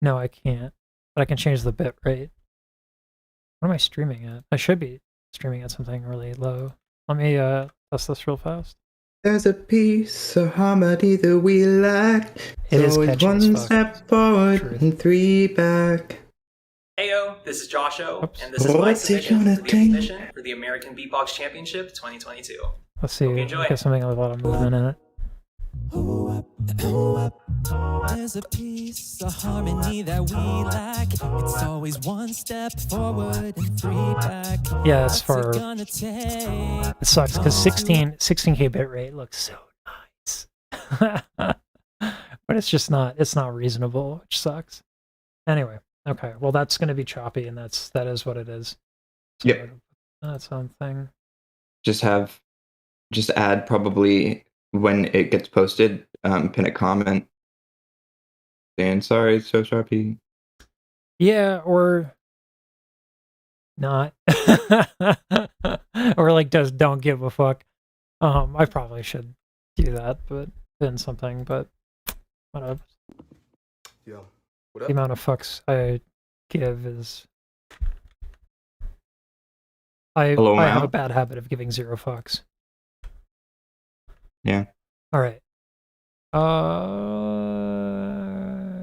No, I can't. But I can change the bit rate. What am I streaming at? I should be streaming at something really low. Let me test this real fast. There's a piece of harmony that we lack. It It's is always catchy as one fuck. step forward Truth. and 3 back. Heyo, this is Josho, Oops. and this is my What's he submission gonna for the think? submission for the American Beatbox Championship 2022. Let's see. Hope you enjoy. Get something with a lot of movement in it. There's a piece of harmony that we lack. It's always one step forward and 3 back. Yeah, it's What's for. it gonna take? It sucks because 16K bitrate looks so nice, but it's just not. It's not reasonable, which sucks. Anyway, okay. Well, that's going to be choppy, and that is what it is. So Yep. That's something. Just add probably when it gets posted, pin a comment saying sorry, it's so sharpy. Yeah, or not, or like just don't give a fuck. I probably should do that, but then something. But whatever. Yo, what The up? amount of fucks I give is. I have Mal? a bad habit of giving 0 fucks. Yeah. All right.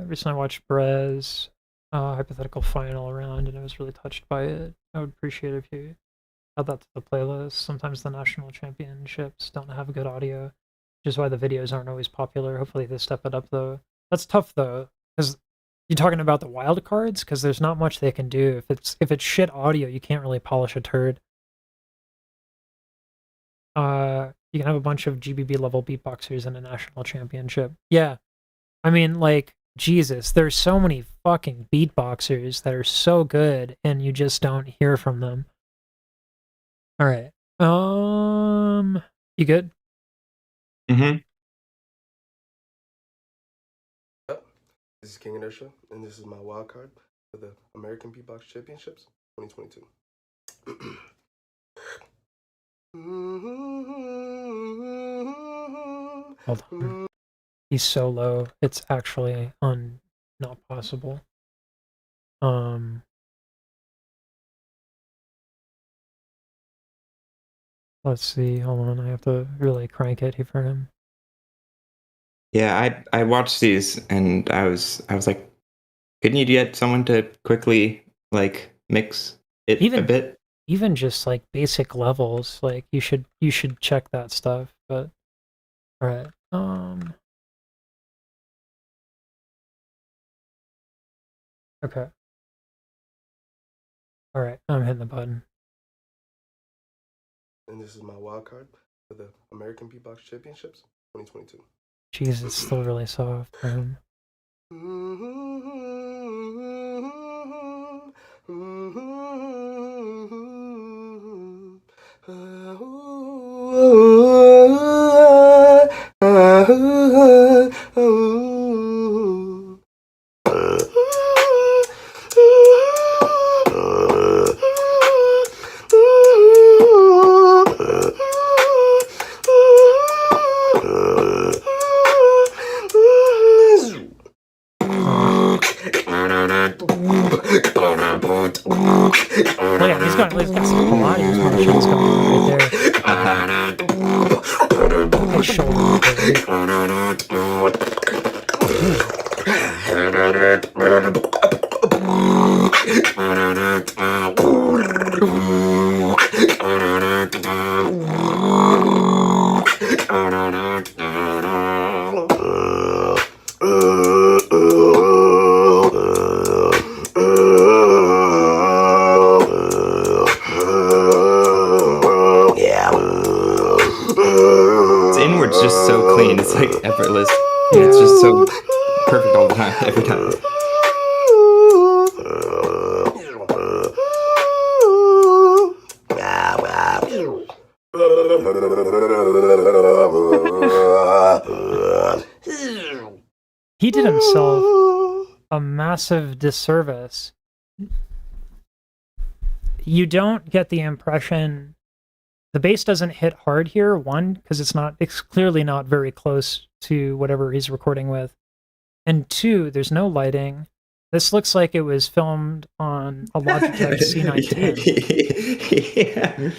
Recently watched Brez hypothetical final round, and I was really touched by it. I would appreciate if you add that to the playlist. Sometimes the national championships don't have good audio, which is why the videos aren't always popular. Hopefully they step it up though. That's tough though, because you're talking about the wild cards, because there's not much they can do. If it's shit audio, you can't really polish a turd. You can have a bunch of GBB level beatboxers in a national championship. Yeah. I mean, like, Jesus, there's so many fucking beatboxers that are so good, and you just don't hear from them. All right. You good? Mm-hmm. This is King Inertia, and this is my wild card for the American Beatbox Championships 2022. Hold on. He's so low, it's actually not possible. Let's see. Hold on. I have to really crank it for him. Yeah, I watched these and I was like, couldn't you get someone to quickly like mix it a bit? Even just like basic levels, like you should check that stuff. But all right. Okay. All right. I'm hitting the button. And this is my wild card for the American Beatbox Championships 2022. Jeez, it's still really soft for him. Look at he's got some Pilates motions going on right there. His It's just so clean. It's like effortless. Yeah, it's just so perfect all the time, every time. He did himself a massive disservice. You don't get the impression. The bass doesn't hit hard here, one, because it's clearly not very close to whatever he's recording with. And two, there's no lighting. This looks like it was filmed on a Logitech C910. Yeah.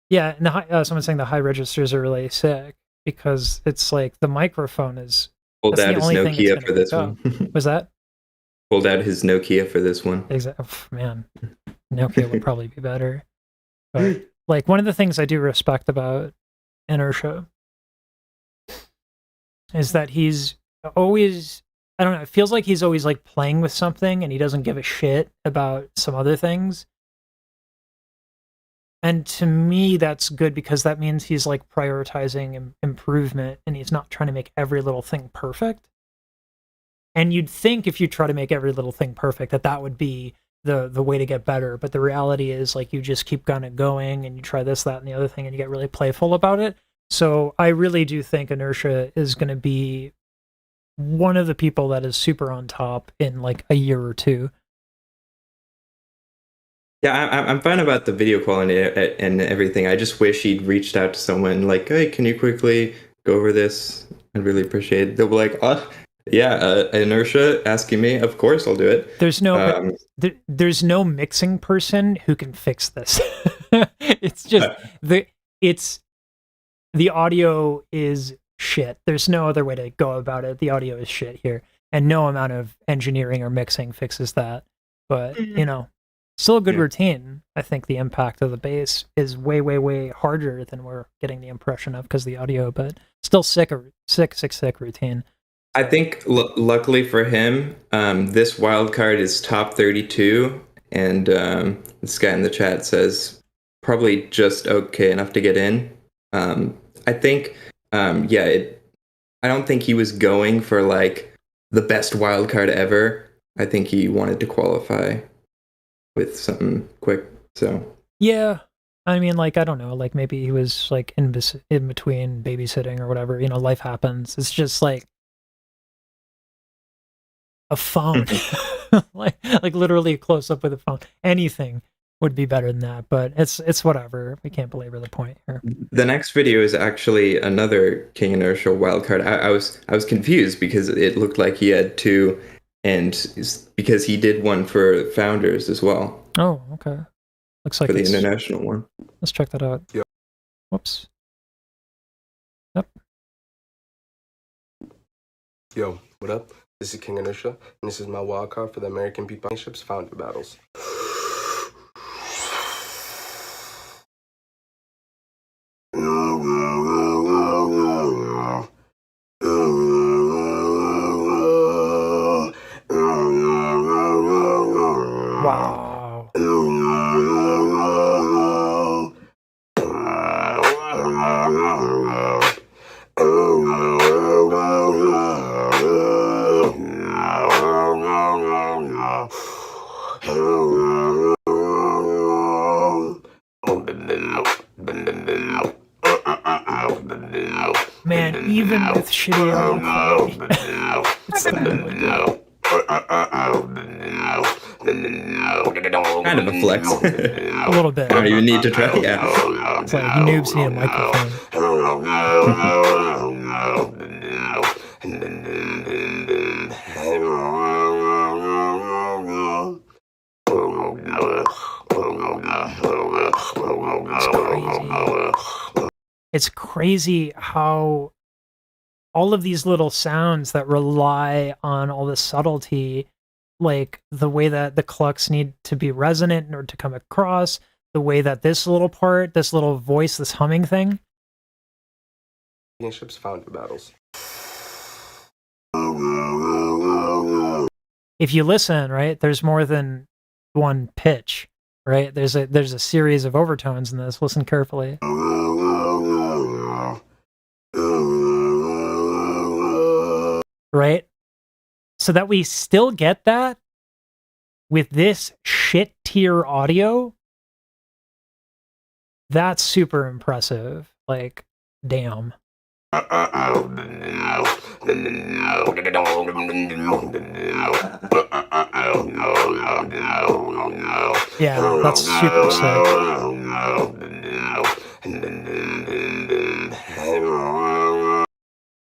Yeah, and someone's saying the high registers are really sick because it's like the microphone is. Pulled That's out the his only thing it's Nokia gonna for this pick up. one. Was that? Pulled out his Nokia for this one. Exactly. Man, Nokia would probably be better. But like one of the things I do respect about Inertia is that he's always, I don't know, it feels like he's always like playing with something and he doesn't give a shit about some other things. And to me, that's good because that means he's like prioritizing improvement and he's not trying to make every little thing perfect. And you'd think if you try to make every little thing perfect that would be the way to get better. But the reality is like you just keep kind of going and you try this, that, and the other thing and you get really playful about it. So I really do think Inertia is going to be one of the people that is super on top in like a year or two. Yeah, I'm fine about the video quality and everything. I just wish he'd reached out to someone like, hey, can you quickly go over this? I'd really appreciate it. They'll be like, Inertia asking me. Of course, I'll do it. There's no there's no mixing person who can fix this. It's just the audio is shit. There's no other way to go about it. The audio is shit here, and no amount of engineering or mixing fixes that. But you know, still a good routine. I think the impact of the bass is way, way, way harder than we're getting the impression of because of the audio. But still sick routine. I think luckily for him, this wild card is top 32, and this guy in the chat says probably just okay enough to get in. I think, I don't think he was going for like the best wild card ever. I think he wanted to qualify with something quick. So yeah, I mean, like I don't know, like maybe he was like in between babysitting or whatever. You know, life happens. It's just like a phone, like literally a close up with a phone. Anything would be better than that, but it's whatever. We can't belabor the point here. The next video is actually another King Inertia wildcard. I was confused because it looked like he had two, and because he did one for Founders as well. Oh, okay. Looks like for the international one. Let's check that out. Yep. Whoops. Yep. Yo, what up? This is King Inertia, and this is my wild card for the American Beatboxing Championships Founder Battles. Wow. Man, even with shitty audio quality, it's still really good. Kind of a flex. A little bit. I don't even need to try. Yeah. It's like noobs need a microphone. It's crazy how all of these little sounds that rely on all the subtlety, like the way that the clucks need to be resonant in order to come across, the way that this little part, this little voice, this humming thing. Championships Founder Battles. If you listen, right, there's more than one pitch, right? There's a series of overtones in this. Listen carefully. Right? So that we still get that with this shit tier audio, that's super impressive. Like, damn. Yeah, that's super sick.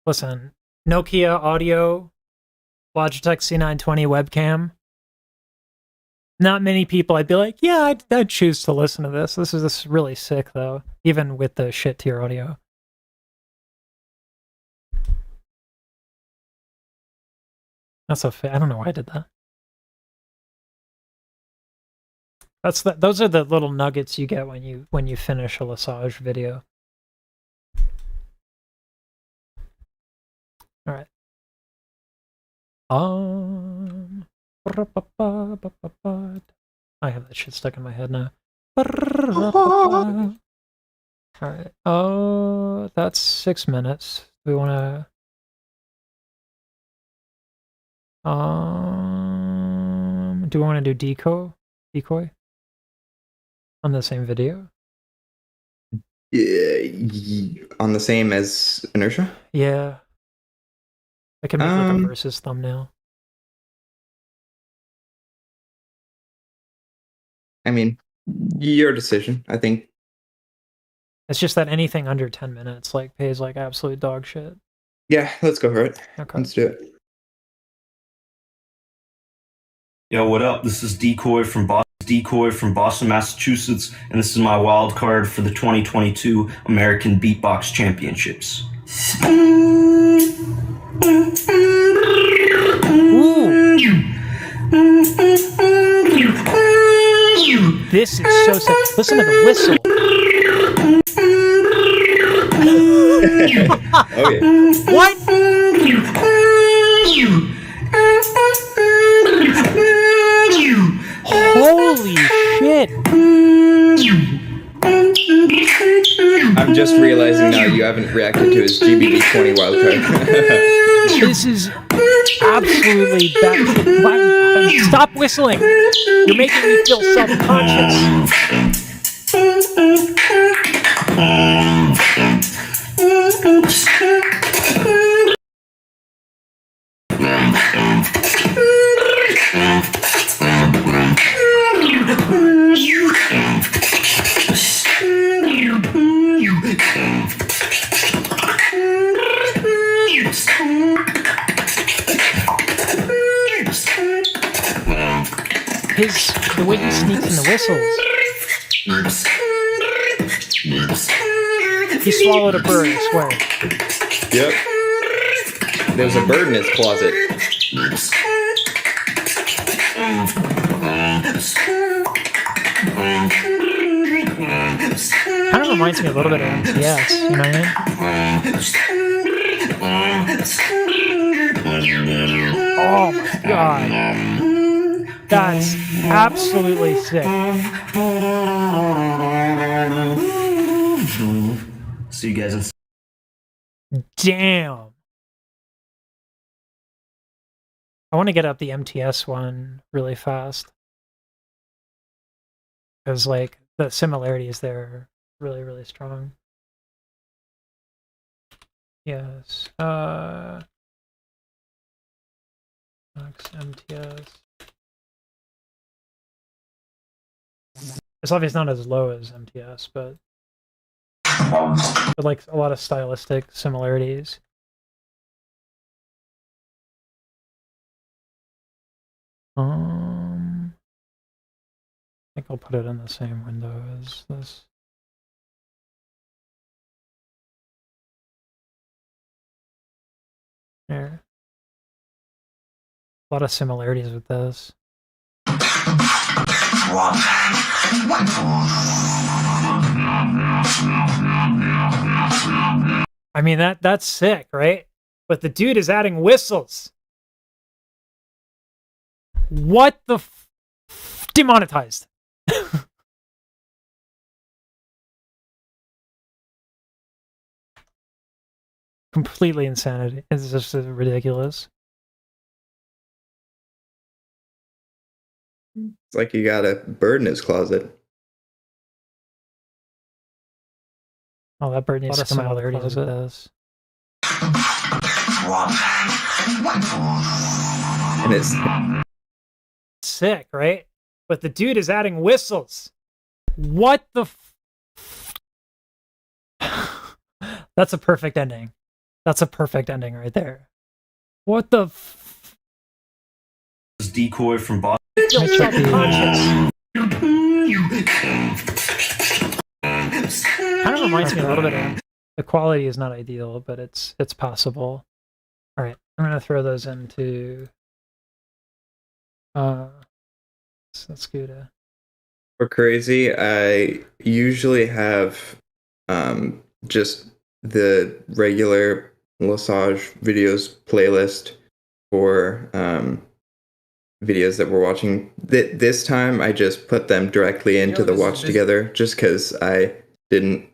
Listen, Nokia audio, Logitech C920 webcam. Not many people I'd be like, yeah, I'd choose to listen to this. This is really sick, though, even with the shit tier audio. That's I don't know why I did that. Those are the little nuggets you get when you finish a Lesage video. All right. I have that shit stuck in my head now. All right. Oh, that's 6 minutes. We want to. Do we want to do Decoy on the same video? Yeah, on the same as Inertia? Yeah. I can make like a versus thumbnail. I mean, your decision. I think It's just that anything under 10 minutes like pays like absolute dog shit. yeah, let's go for it. Okay. Let's do it. Yo, what up? This is Decoy from Boston, Massachusetts, and this is my wild card for the 2022 American Beatbox Championships. This is so sick. Listen to the whistle. Oh yeah. What? Holy shit. I'm just realizing now you haven't reacted to his GBB20 wildcard. This is absolutely that. Stop whistling. You're making me feel self-conscious. The way he sneaks in the whistles. He swallowed a bird, I swear. Yep. There's a bird in his closet. Kind of reminds me a little bit of MTS, you know what I mean? Oh my god. That's absolutely sick. See you guys in. Damn. I want to get up the MTS one really fast. Because, like, the similarities there are really, really strong. Yes. Max MTS. It's obviously not as low as MTS, but like a lot of stylistic similarities. I think I'll put it in the same window as this. There. A lot of similarities with this. I mean, that's sick, right? But the dude is adding whistles. What the demonetized. Completely insanity. It's just ridiculous. It's like he got a bird in his closet. Oh, that bird needs to come out of the closet. And it's sick, right? But the dude is adding whistles. What the That's a perfect ending. That's a perfect ending right there. What the is Decoy from Boston. Let's check the- kind of reminds me a little bit of the quality is not ideal, but it's passable. All right, I'm gonna throw those into let's go to For crazy, I usually have just the regular Lesage videos playlist for videos that we're watching. This time I just put them directly into the watch together just because I didn't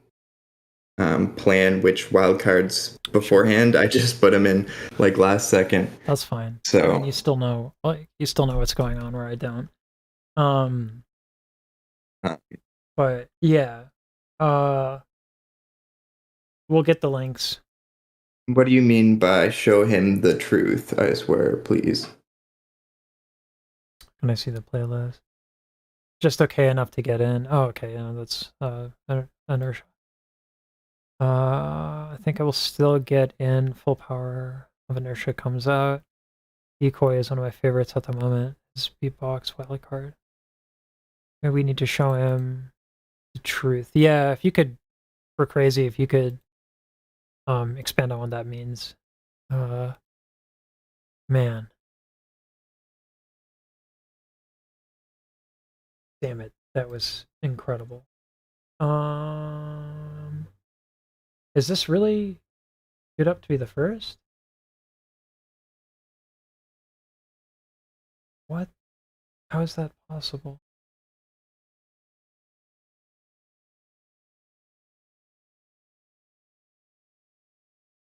plan which wildcards beforehand. I just put them in like last second. that's fine. So I mean, you still know what's going on where I don't. But yeah, we'll get the links. what do you mean by show him the truth? I swear, please. Can I see the playlist? Just okay enough to get in. Oh, okay, yeah, that's Inertia. I think I will still get in. Full Power of Inertia comes out. Decoy is one of my favorites at the moment. His beatbox wildcard. Maybe we need to show him the truth. Yeah, if you could, for crazy, if you could expand on what that means. Man. Damn it, that was incredible. Is this really good up to be the first? What? How is that possible?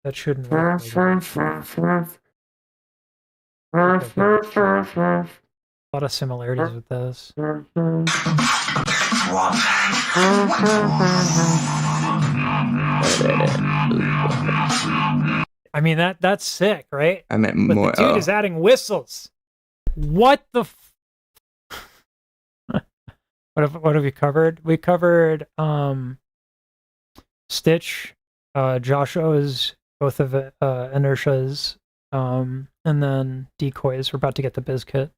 That shouldn't work. A lot of similarities with this. I mean that's sick, right? I meant But more. the dude is adding whistles. What the? What have we covered? We covered Stitch, Joshua's, both of Inertia's, and then Decoys. We're about to get the Bizkit.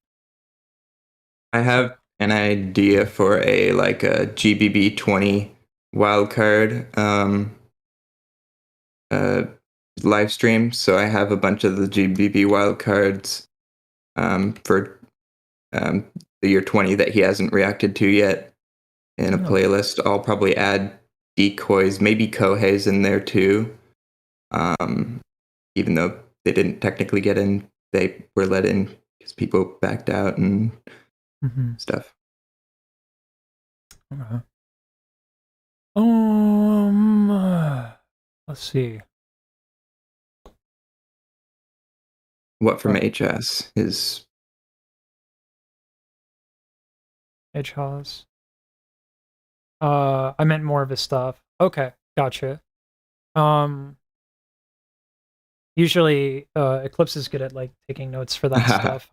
I have an idea for a GBB 20 wildcard live stream. So I have a bunch of the GBB wildcards for the year 20 that he hasn't reacted to yet in a playlist. I'll probably add Decoys, maybe Kohei's in there too. Even though they didn't technically get in, they were let in because people backed out and stuff. Okay. Let's see. What from HS is HS. I meant more of his stuff. Okay, gotcha. Usually Eclipse is good at like taking notes for that stuff.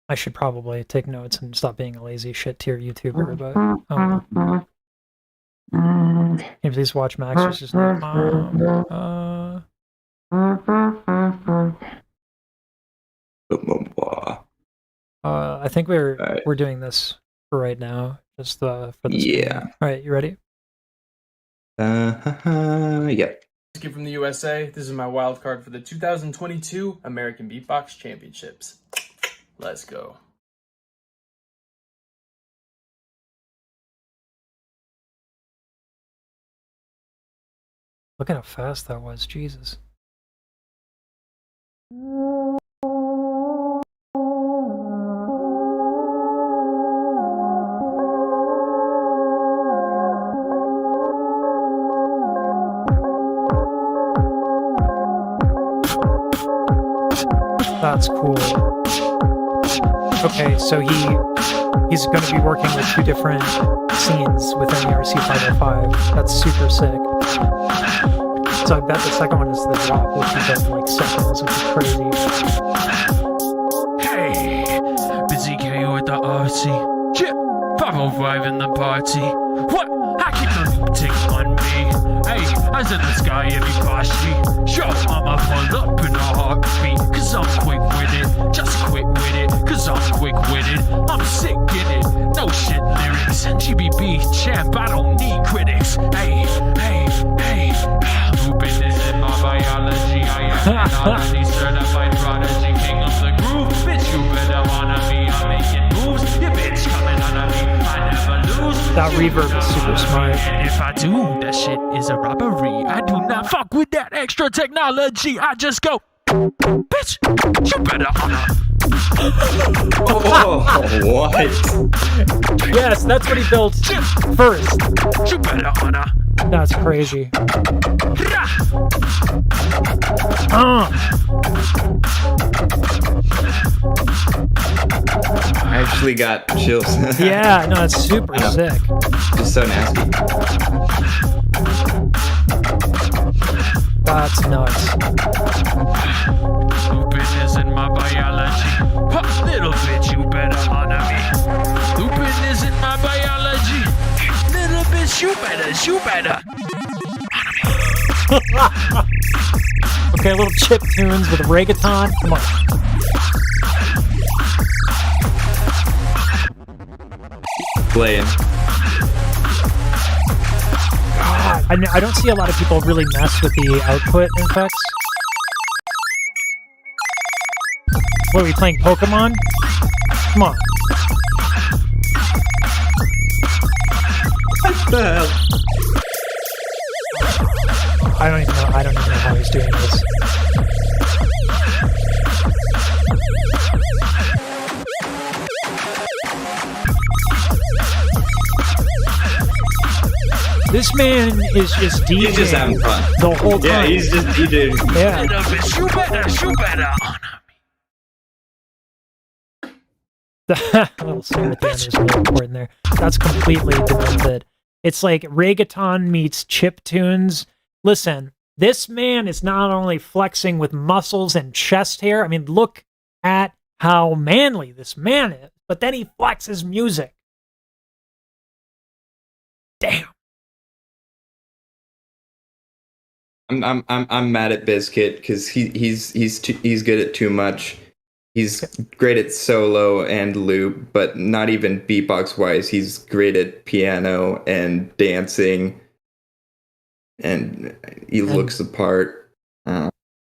I should probably take notes and stop being a lazy shit tier YouTuber, but can you please watch Max versus Napalm? I think we're doing this for right now, just for the yeah. All right, you ready? Yep. Bizkit from the USA. This is my wild card for the 2022 American Beatbox Championships. Let's go. Look at how fast that was, Jesus. That's cool. Okay, so he's going to be working with two different scenes within the RC505. That's super sick. So I bet the second one is the drop, which is in like seconds, which is crazy. Hey, Bizkit with the RC. Yeah, 505 in the party. What? I keep the ting on me. Hey, I was in the sky every party. Show I'ma pull up in a heartbeat. Cause I'm quick with it, just quick technology, certified prodigy, king of the groove. Bitch, you better honor me, I'm making moves. Your bitch coming under me, I never lose. That reverb is super smart. And if I do, that shit is a robbery. I do not fuck with that extra technology. I just go, bitch, you better honor. Oh, what? Yes, that's what he built first. You better honor. That's crazy. I actually got chills. Yeah, no, it's super sick. Just so nasty. That's nuts. Lupin is in my biology. Ha, little bitch, you better honor me. Lupin is in my biology. Little bitch, you better. Okay, little chip tunes with reggaeton. Come on. Playing. God, I don't see a lot of people really mess with the output effects. What, are we playing Pokemon? Come on. What the hell? I don't even know how he's doing this. This man is just DJing He's just having fun. the whole time. Yeah, he's just DJing. Yeah. Little bitch, you better honor me. The little snare at the end is really important there. That's completely demented. It's like reggaeton meets chip tunes. Listen, this man is not only flexing with muscles and chest hair. I mean, look at how manly this man is. But then he flexes music. Damn. I'm mad at Bizkit because he's good at too much. He's great at solo and loop, but not even beatbox wise. He's great at piano and dancing, and he looks the part.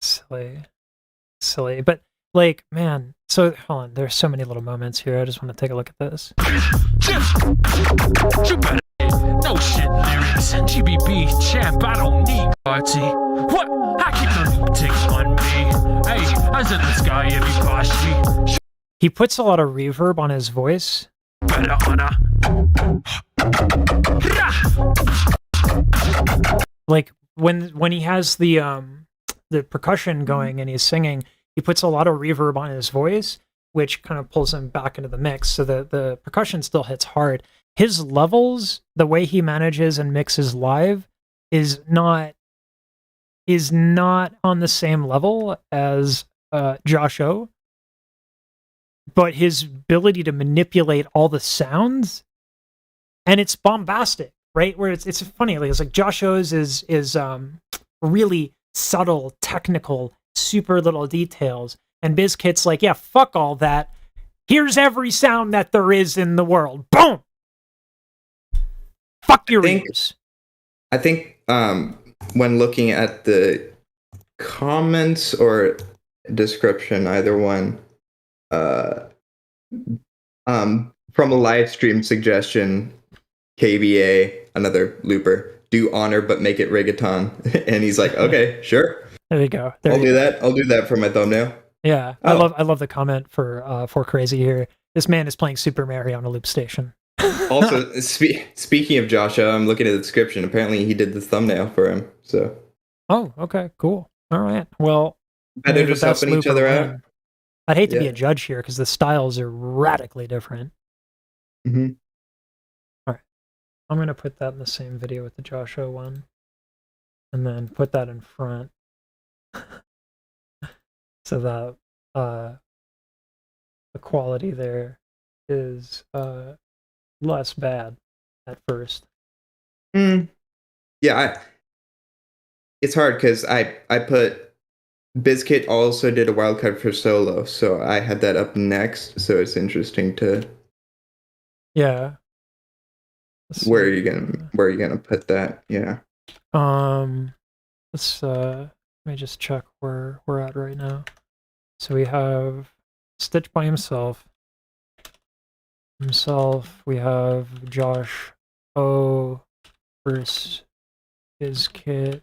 Silly, but like, man. So hold on, there's so many little moments here. I just want to take a look at this. You better. No shit lyrics. GBB champ, I don't need party. What? I keep the loop tick on me. Hey, I was in the sky every party. He puts a lot of reverb on his voice. Better honor. Like when he has the percussion going and he's singing, he puts a lot of reverb on his voice, which kind of pulls him back into the mix. So the percussion still hits hard. His levels, the way he manages and mixes live, is not on the same level as Josh O. But his ability to manipulate all the sounds, and it's bombastic, right? Where it's funny, like it's like Josh O's is really subtle, technical, super little details, and Bizkit's like, yeah, fuck all that. Here's every sound that there is in the world. Boom. Fuck your ears. I think when looking at the comments or description, either one, from a live stream suggestion, KBA, another looper, do honor but make it reggaeton, and he's like, okay, sure. There you go. I'll do that. I'll do that for my thumbnail. Yeah, Oh. I love the comment for Crazy here. This man is playing Super Mario on a loop station. Also, speaking of Joshua, I'm looking at the description. Apparently, he did the thumbnail for him. So, Oh, okay, cool. All right. Well, better may the just helping best each other looper out. win. I'd hate to be Yeah. a judge here because the styles are radically different. Mm-hmm. I'm going to put that in the same video with the Joshua one. And then put that in front. So that the quality there is less bad at first. Yeah, it's hard because I put Bizkit also did a wildcard for solo, so I had that up next. So it's interesting to Yeah. Let's where are see. you gonna put that? Yeah. Let's Let me just check where we're at right now. So we have Stitch by himself. We have Josh O versus Bizkit.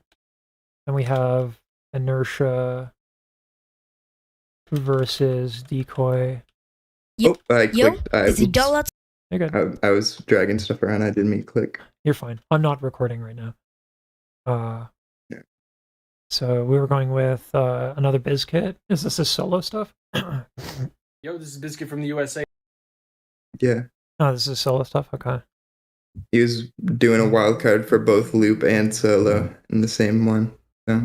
And we have Inertia versus Decoy. Oh, I clicked. $10. You're good. I was dragging stuff around. I didn't mean to click. You're fine. I'm not recording right now. Yeah. So we were going with another Bizkit. Is this his solo stuff? Yo, this is Bizkit from the USA. Yeah. Oh, this is solo stuff? Okay. He was doing a wild card for both loop and solo in the same one. So.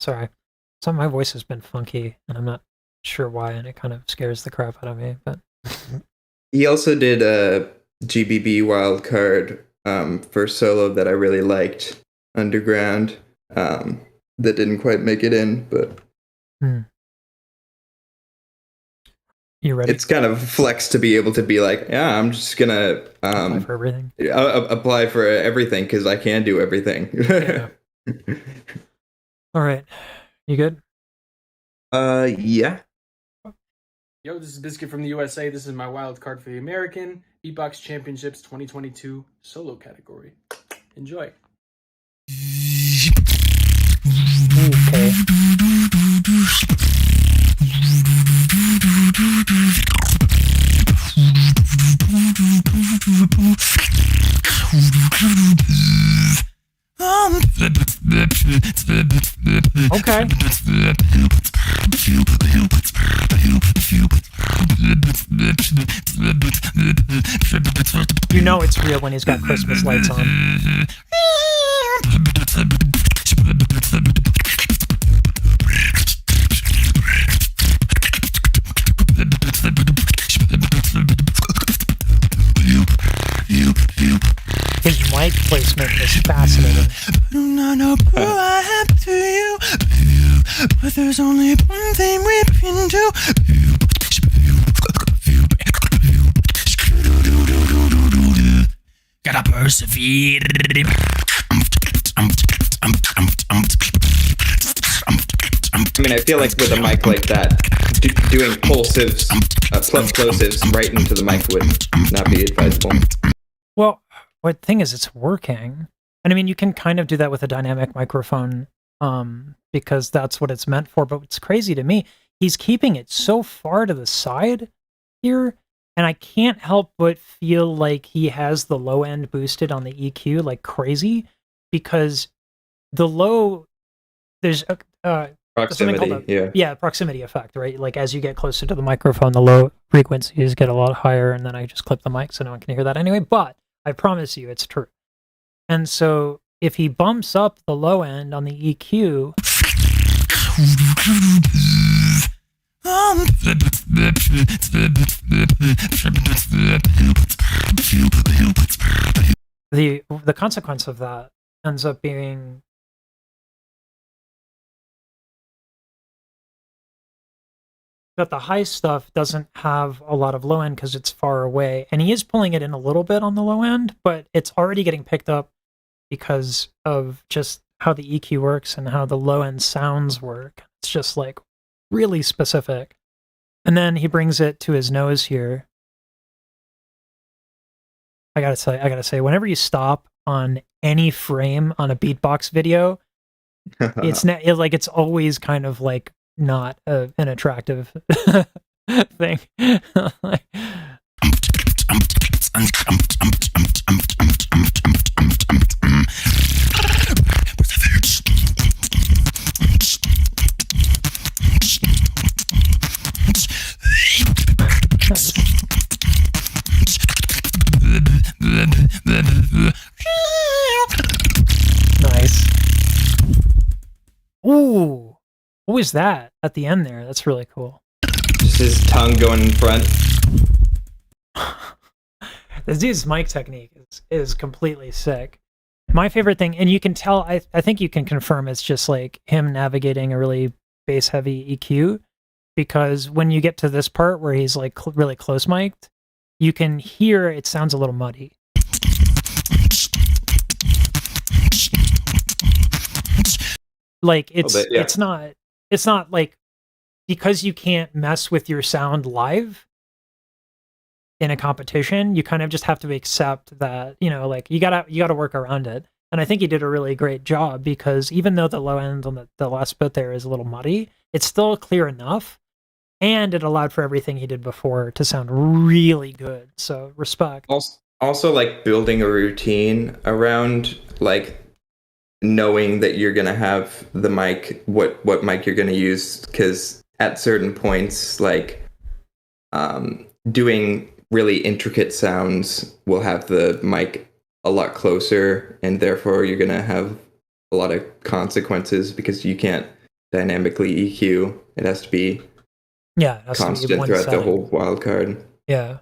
Sorry. Some of my voice has been funky, and I'm not sure why, and it kind of scares the crap out of me. But He also did a GBB wild card for solo that I really liked, Underground. That didn't quite make it in, but you ready? it's kind of flex to be able to be like, yeah, I'm just gonna Apply for everything. apply for everything because I can do everything. Yeah. All right. You good? Yeah. Yo, this is Bizkit from the USA. This is my wild card for the American Beatbox Championships 2022 solo category. Enjoy. Okay. Okay. You know it's real when he's got Christmas lights on. His mic placement is fascinating. Do not know who I am to you, but there's only one thing we can do. Gotta persevere. I mean, I feel like with a mic like that, doing pulsives, plosives right into the mic would not be advisable. Well, what thing is, it's working. And I mean, you can kind of do that with a dynamic microphone because that's what it's meant for. But what's crazy to me, he's keeping it so far to the side here. And I can't help but feel like he has the low end boosted on the EQ like crazy because the low, there's Proximity, yeah, proximity effect, right? Like as you get closer to the microphone, the low frequencies get a lot higher, and then I just clip the mic so no one can hear that anyway. But I promise you, it's true. And so if he bumps up the low end on the EQ, the consequence of that ends up being that the high stuff doesn't have a lot of low end because it's far away, and he is pulling it in a little bit on the low end, but it's already getting picked up because of just how the EQ works and how the low end sounds work. It's just like really specific. And then he brings it to his nose here. I gotta say, whenever you stop on any frame on a beatbox video, it's always kind of like not an attractive thing. Like, nice. Ooh. What was that at the end there? That's really cool. Just his tongue going in front. This dude's mic technique is completely sick. My favorite thing, and you can tell, I think you can confirm it's just like him navigating a really bass heavy EQ, because when you get to this part where he's like really close mic'd, you can hear it sounds a little muddy. Like it's bit, yeah. it's not like, because you can't mess with your sound live in a competition, you kind of just have to accept that, you know, like you gotta work around it. And I think he did a really great job, because even though the low end on the last bit there is a little muddy, it's still clear enough, and it allowed for everything he did before to sound really good. So respect. Also, like building a routine around like knowing that you're gonna have the mic, what mic you're gonna use, because at certain points, like doing really intricate sounds will have the mic a lot closer, and therefore you're gonna have a lot of consequences because you can't dynamically EQ. It has to be It has to be constant one throughout the setting. whole wild card. Yeah,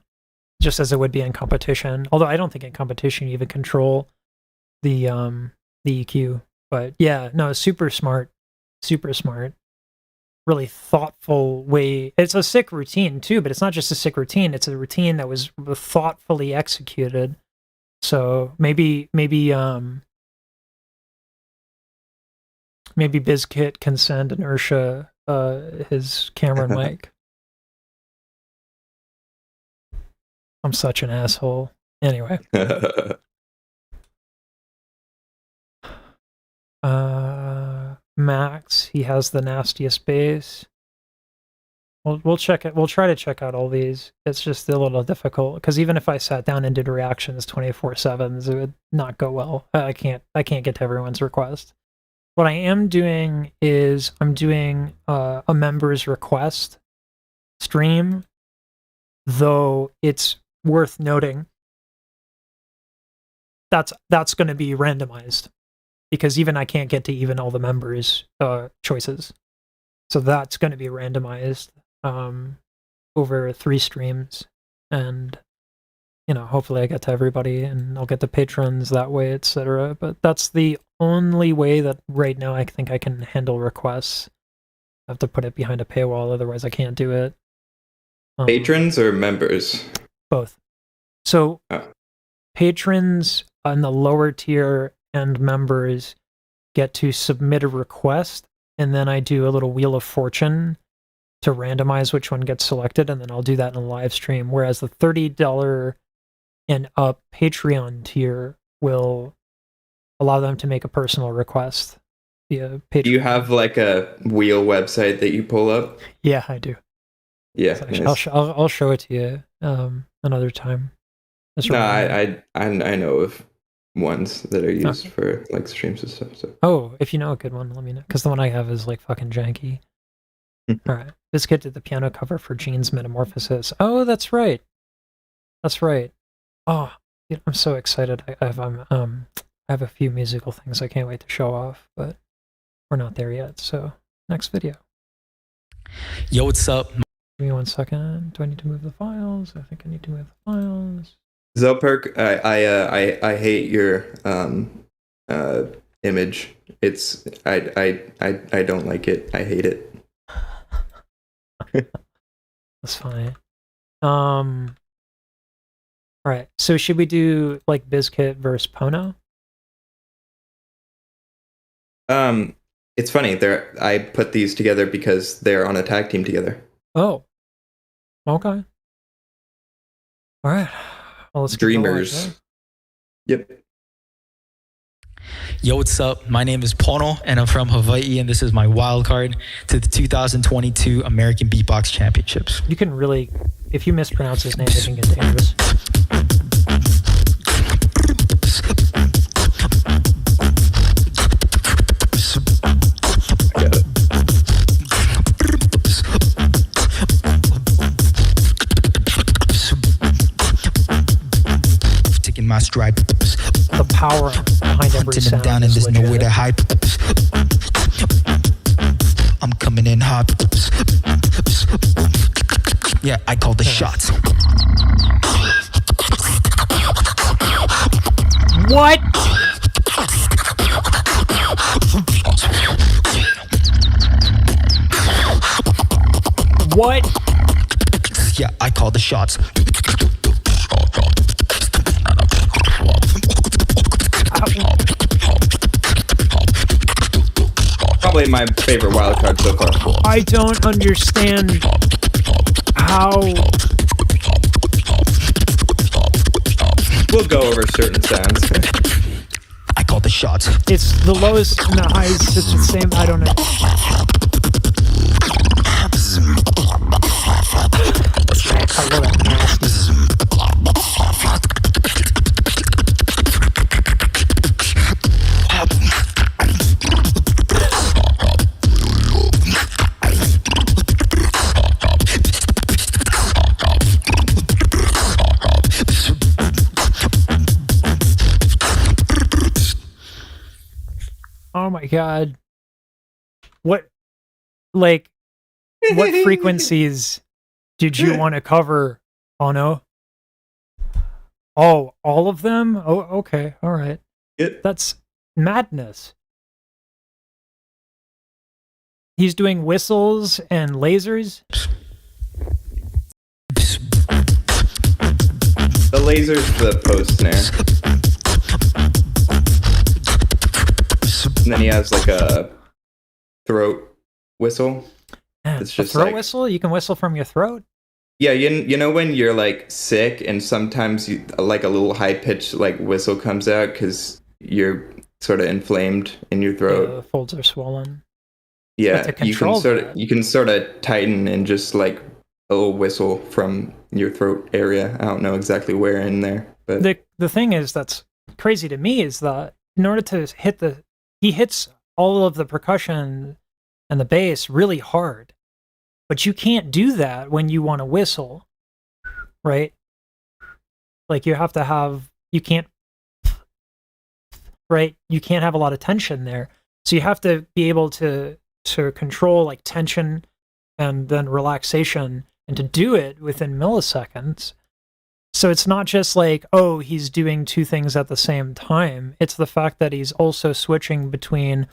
just as it would be in competition. Although I don't think in competition you even control the EQ. But yeah, no, super smart, really thoughtful way. It's a sick routine too, but it's not just a sick routine. It's a routine that was thoughtfully executed. So maybe Bizkit can send Inertia his camera and mic. I'm such an asshole. Anyway. Max, he has the nastiest bass. We'll check it. We'll try to check out all these. It's just a little difficult, because even if I sat down and did reactions 24/7, it would not go well. I can't get to everyone's request. What I am doing is I'm doing a member's request stream, though it's worth noting that's going to be randomized, because even I can't get to even all the members' choices. So that's going to be randomized over 3 streams, and you know, hopefully I get to everybody and I'll get the patrons that way, etc. But that's the only way that right now I think I can handle requests. I have to put it behind a paywall, otherwise I can't do it. Patrons or members? Both. So patrons on the lower tier and members get to submit a request, and then I do a little Wheel of Fortune to randomize which one gets selected, and then I'll do that in a live stream. Whereas the $30 and up Patreon tier will allow them to make a personal request via Patreon. Do you have like a wheel website that you pull up? Yeah, I do. Yeah, So nice. I'll show it to you another time. No, I know of ones that are used for like streams and stuff. So. Oh, if you know a good one, let me know, because the one I have is like fucking janky. All right, Bizkit did the piano cover for Gene's Metamorphosis. Oh, that's right. That's right. Oh, dude, I'm so excited. I have a few musical things I can't wait to show off, but we're not there yet. So next video. Yo, what's up? Give me 1 second. Do I need to move the files? I think I need to move the files. Zelperk, I hate your image. It's I don't like it. I hate it. That's fine. All right. So should we do like Bizkit versus Pono? It's funny. I put these together because they're on a tag team together. Oh. Okay. All right. Well, let's Dreamers. Yep. Yo, what's up? My name is Pono, and I'm from Hawaii, and this is my wild card to the 2022 American Beatbox Championships. You can really, if you mispronounce his name, it can get dangerous. I got it. Taking my stride. The power behind every Hunting them sound down, and is there's nowhere legit. to hide. I'm coming in hot. Yeah, I call the shots. What? What? Yeah, I call the shots. Probably probably my favorite wild card so far. I don't understand how. We'll go over certain sounds. I call the shots. It's the lowest and the highest. It's the same. I don't know. I love it. Oh my god. What frequencies did you want to cover, Pono? Oh, all of them? Oh, okay. All right. That's madness. He's doing whistles and lasers. The laser's the post snare. And then he has like a throat whistle. It's just a throat like, whistle? You can whistle from your throat? Yeah, you know when you're like sick and sometimes you, like a little high pitched like whistle comes out because you're sort of inflamed in your throat. The folds are swollen. Yeah, you can sort of tighten and just like a little whistle from your throat area. I don't know exactly where in there, but the thing is that's crazy to me is that in order to hit he hits all of the percussion and the bass really hard, but you can't do that when you want to whistle, right? Like you can't have a lot of tension there. So you have to be able to control like tension and then relaxation and to do it within milliseconds. So it's not just like, oh, he's doing two things at the same time. It's the fact that he's also switching between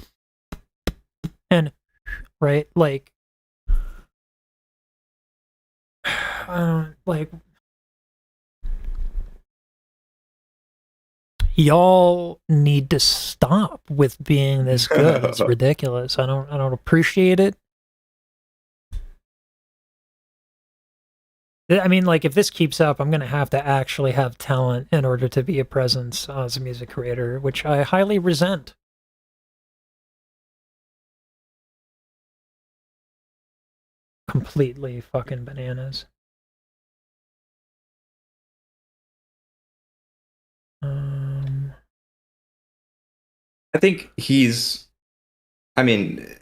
and, right? Like, y'all need to stop with being this good. It's ridiculous. I don't appreciate it. I mean, like, if this keeps up, I'm going to have to actually have talent in order to be a presence as a music creator, which I highly resent. Completely fucking bananas. I think he's, I mean,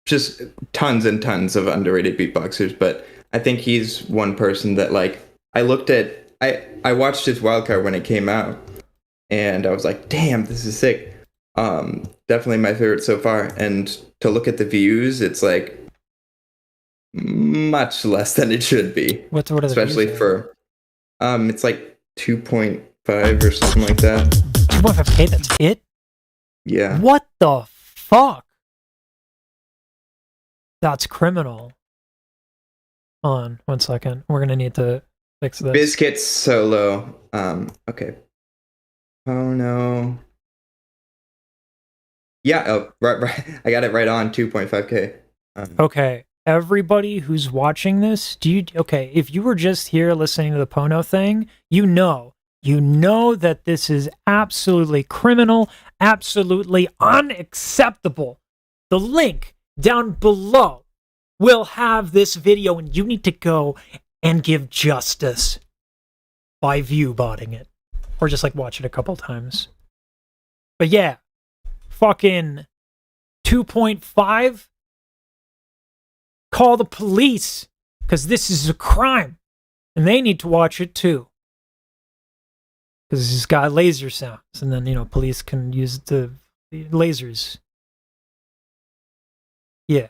just tons and tons of underrated beatboxers, but I think he's one person that, like, I watched his wildcard when it came out, and I was like, damn, this is sick. Definitely my favorite so far. And to look at the views, it's like much less than it should be. What are the especially views for, it's like 2.5 or something like that. 2.5K, that's it? Yeah. What the fuck? That's criminal. Hold on, 1 second. We're gonna need to fix this. Bizkit's solo. Okay. Oh no. Yeah. Oh, right. I got it right on 2.5K. Okay, everybody who's watching this, if you were just here listening to the Pono thing, you know that this is absolutely criminal, absolutely unacceptable. The link down below will have this video, and you need to go and give justice by view-botting it. Or just, like, watch it a couple times. But yeah, fucking 2.5? Call the police, because this is a crime. And they need to watch it, too. Because it's got laser sounds, and then, police can use the lasers. Yeah.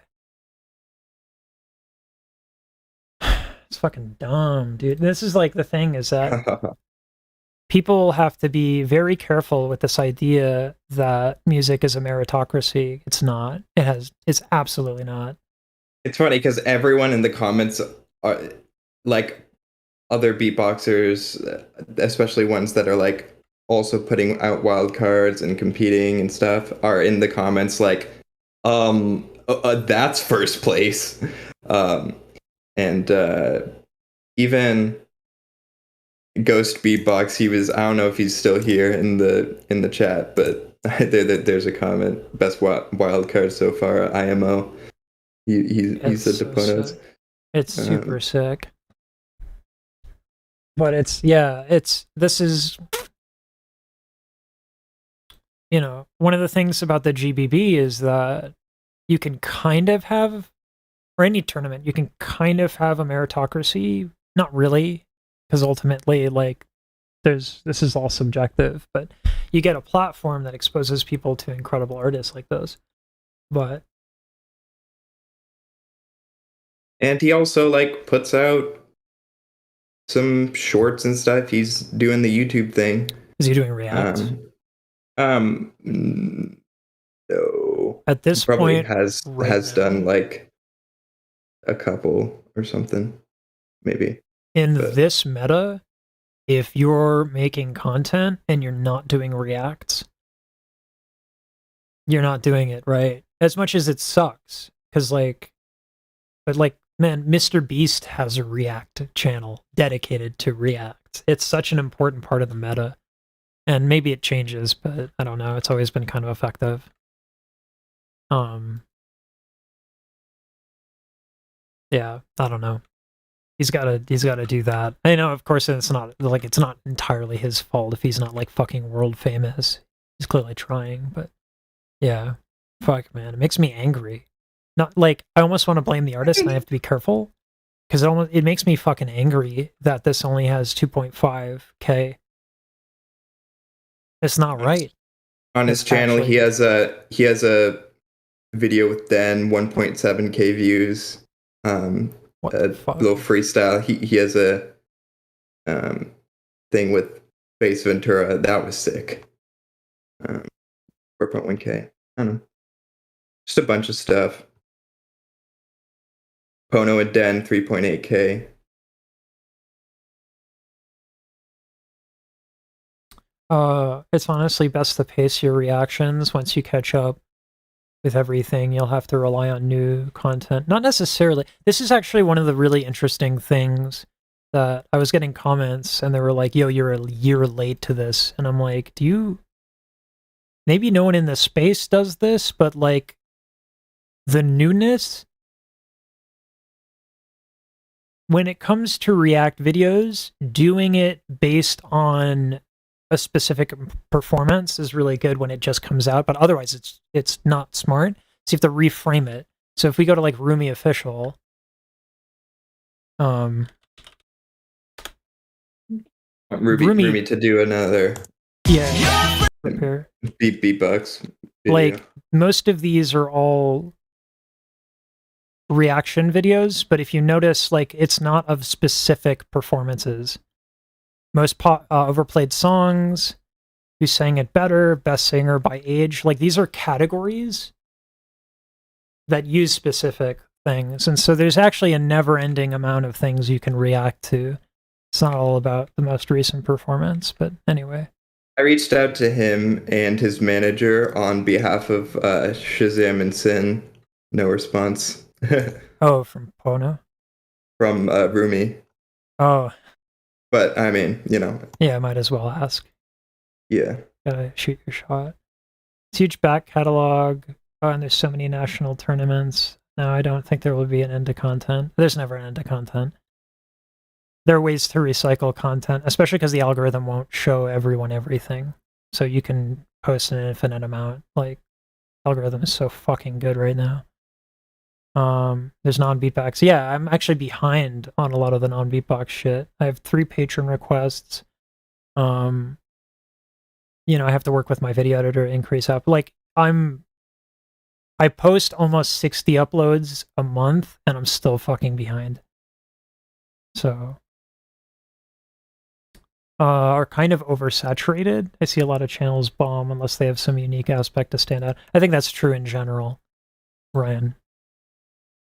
It's fucking dumb, dude. This is like the thing is that people have to be very careful with this idea that music is a meritocracy. It's not. It's absolutely not. It's funny because everyone in the comments are like other beatboxers, especially ones that are like also putting out wild cards and competing and stuff, are in the comments like, That's first place. And even Ghost Beatbox, he was, I don't know if he's still here in the chat, but there's a comment. Best wild card so far, IMO. He said the Ponos. It's super sick. But this is, you know, one of the things about the GBB is that you can kind of have, or any tournament, you can kind of have a meritocracy. Not really, because ultimately, like, this is all subjective, but you get a platform that exposes people to incredible artists like those. But and he also like puts out some shorts and stuff. He's doing the YouTube thing. Is he doing React? No. At this he probably point, has done like a couple or something, maybe. But this meta, if you're making content and you're not doing Reacts, you're not doing it right. As much as it sucks, because like, but like, man, Mr. Beast has a React channel dedicated to React. It's such an important part of the meta. And maybe it changes, but I don't know. It's always been kind of effective. Yeah, I don't know. He's gotta do that. I know, of course, it's not entirely his fault if he's not like fucking world famous. He's clearly trying, but yeah. Fuck, man. It makes me angry. Not like, I almost want to blame the artist and I have to be careful. Because it makes me fucking angry that this only has 2.5K. It's not right. On his channel, he has a video with then 1.7K views. Little freestyle. He has a thing with Bass Ventura that was sick. 4.1K. I don't know. Just a bunch of stuff. Pono and Den 3.8K. It's honestly best to pace your reactions. Once you catch up with everything, you'll have to rely on new content. Not necessarily. This is actually one of the really interesting things that I was getting comments and they were like, yo, you're a year late to this. And I'm like, maybe no one in the space does this, but like the newness, when it comes to React videos, doing it based on a specific performance is really good when it just comes out, but otherwise it's not smart. So you have to reframe it. So if we go to like Rumi Official, Rumi to do another prepare beatbox video. Like most of these are all reaction videos, but if you notice, like it's not of specific performances. Most overplayed songs, who sang it better, best singer by age, like these are categories that use specific things. And so there's actually a never-ending amount of things you can react to. It's not all about the most recent performance, but anyway. I reached out to him and his manager on behalf of Shazam and Sin. No response. Oh, from Pono? From Rumi. Oh. But, I mean, you know. Yeah, might as well ask. Yeah. Gotta shoot your shot. It's huge back catalog, and there's so many national tournaments. No, I don't think there will be an end to content. There's never an end to content. There are ways to recycle content, especially because the algorithm won't show everyone everything. So you can post an infinite amount. Like, algorithm is so fucking good right now. There's non-beatbox. Yeah, I'm actually behind on a lot of the non-beatbox shit. I have 3 patron requests. You know, I have to work with my video editor to increase up. Like, I post almost 60 uploads a month, and I'm still fucking behind. So, are kind of oversaturated. I see a lot of channels bomb unless they have some unique aspect to stand out. I think that's true in general, Ryan.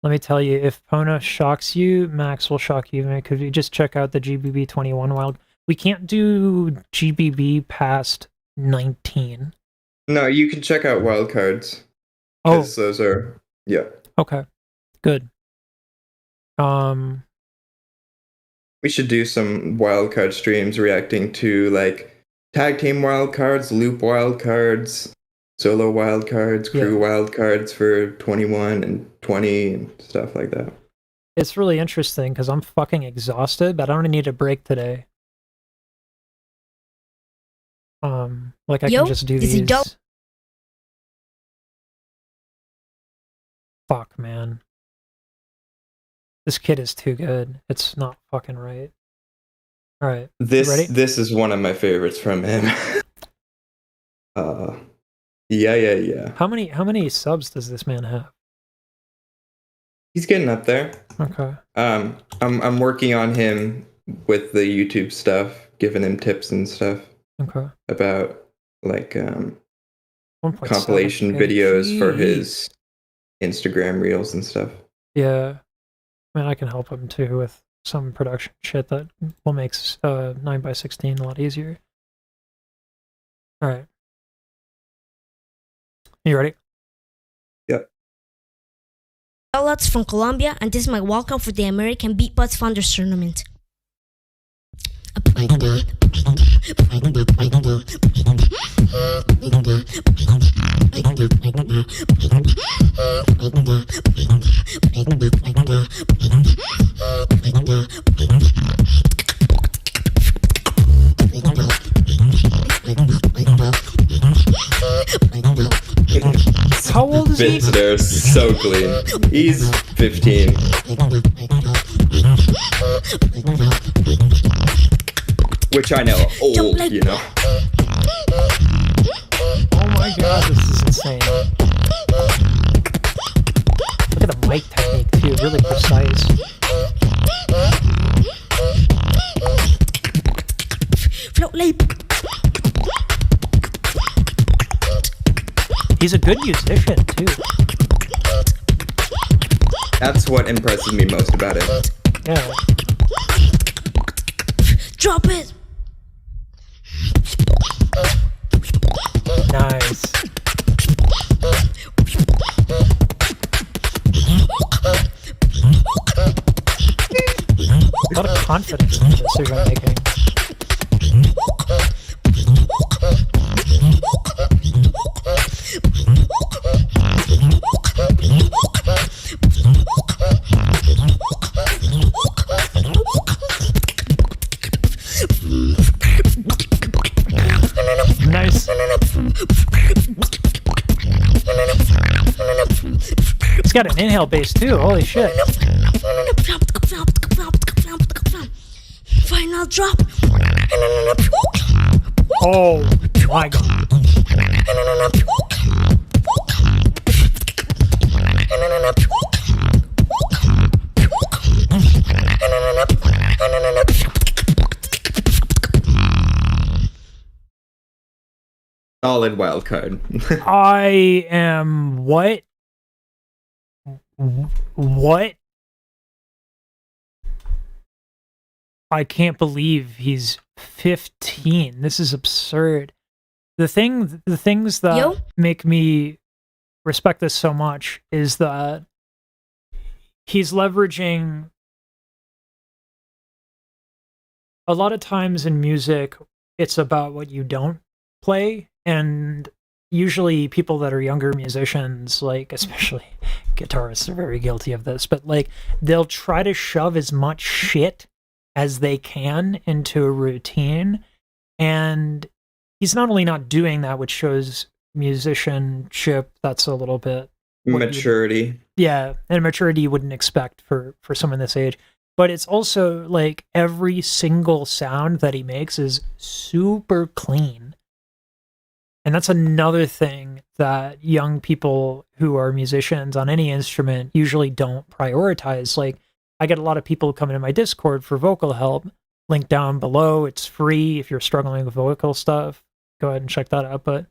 Let me tell you, if Pono shocks you, Max will shock you. Could you just check out the GBB 21 wild? We can't do GBB past 19. No, you can check out wildcards. Oh, 'Cause those are, yeah. okay. Good. We should do some wildcard streams reacting to like tag team wildcards, loop wildcards, solo wildcards, crew wildcards for 21 and 20 and stuff like that. It's really interesting because I'm fucking exhausted, but I don't need a break today. Like I can just do these. Fuck, man. This kid is too good. It's not fucking right. All right. This is one of my favorites from him. Yeah. How many subs does this man have? He's getting up there. Okay. I'm working on him with the YouTube stuff, giving him tips and stuff. Okay. About like compilation videos for his Instagram reels and stuff. Yeah. I mean, I can help him too with some production shit that will make 9x16 a lot easier. All right. You ready? Yep. Outlets from Colombia, and this is my welcome for the American Beatbox Founders Tournament. How old is he? Bits there, so clean. He's 15. Which I know, old, you know. Oh my god, this is insane. Look at the mic technique too, really precise. Float leap. He's a good musician too. That's what impresses me most about him. Yeah. Drop it. Nice. A lot of confidence in the decision making. Nice. It's got an inhale bass too, holy shit. Final drop. Oh my god. Solid wild card. I am what? What? I can't believe he's 15. This is absurd. The things that make me respect this so much is that he's leveraging a lot of times in music, it's about what you don't play, and usually people that are younger musicians, like especially guitarists, are very guilty of this, but like they'll try to shove as much shit as they can into a routine, and he's not only not doing that, which shows musicianship that's a little bit maturity. Yeah, and maturity you wouldn't expect for someone this age. But it's also like every single sound that he makes is super clean. And that's another thing that young people who are musicians on any instrument usually don't prioritize. Like, I get a lot of people coming in my Discord for vocal help. Link down below. It's free if you're struggling with vocal stuff. Go ahead and check that out. But,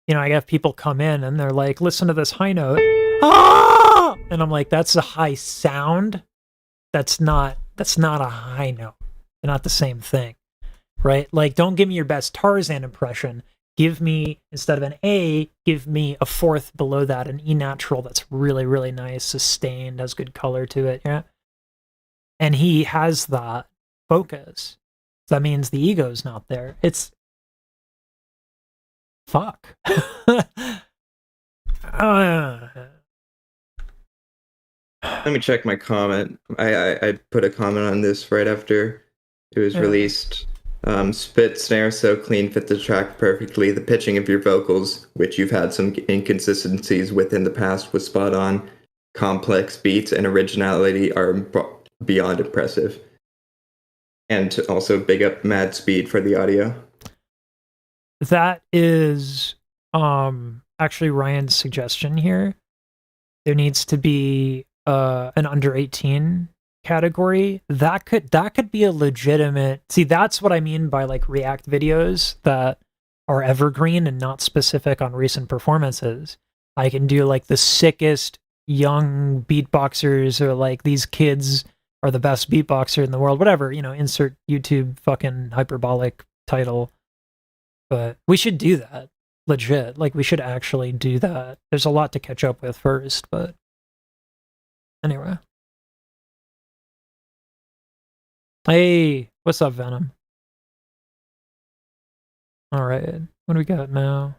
you know, I have people come in and they're like, listen to this high note. Ah! And I'm like, that's a high sound. That's not a high note. They're not the same thing. Right? Like, don't give me your best Tarzan impression. give me, instead of an A, give me a fourth below that, an E natural that's really, really nice, sustained, has good color to it, yeah. And he has that focus. So that means the ego's not there. It's fuck. Let me check my comment. I put a comment on this right after it was released. Spit, snare so clean, fit the track perfectly. The pitching of your vocals, which you've had some inconsistencies with in the past, was spot on. Complex beats and originality are beyond impressive. And also big up Mad Speed for the audio. That is actually Ryan's suggestion here. There needs to be an under 18 category. That could be a legitimate. See, that's what I mean by like React videos that are evergreen and not specific on recent performances. I can do like the sickest young beatboxers, or like these kids are the best beatboxer in the world, whatever, you know, insert YouTube fucking hyperbolic title. But we should do that. Legit. Like, we should actually do that. There's a lot to catch up with first, but anyway. Hey, what's up, Venom? Alright, what do we got now?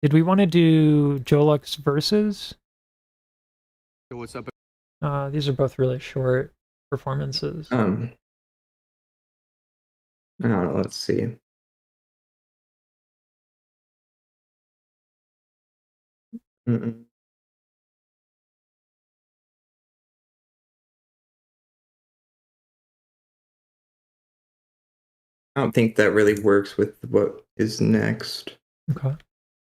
Did we want to do Jolux versus? What's up? These are both really short performances. I don't know, let's see. Mm-mm. I don't think that really works with what is next. Okay.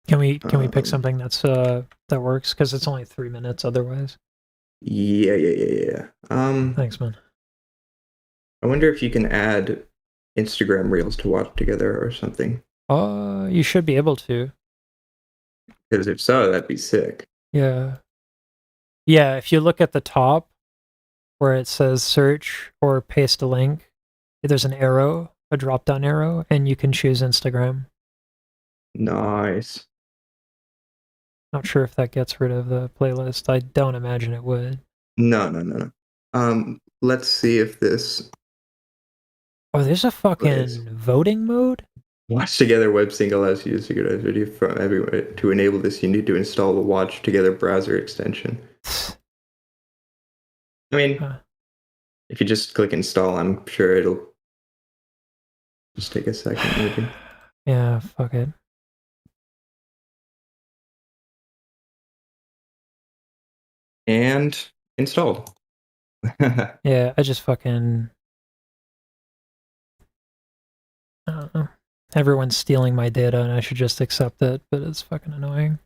Can we pick something that's that works? Because it's only 3 minutes otherwise. Yeah. Thanks, man. I wonder if you can add Instagram reels to watch together or something. You should be able to. Because if so, that'd be sick. Yeah. Yeah, if you look at the top where it says search or paste a link, there's an arrow, a drop-down arrow, and you can choose Instagram. Nice. Not sure if that gets rid of the playlist. I don't imagine it would. No. Let's see if this... Oh, there's a fucking voting mode? Watch Together web sync allows you to synchronize video from everywhere. To enable this, you need to install the Watch Together browser extension. I mean, if you just click install, I'm sure it'll just take a second, maybe. Yeah, fuck it. And installed. Yeah, I just fucking... I don't know. Everyone's stealing my data and I should just accept it, but it's fucking annoying.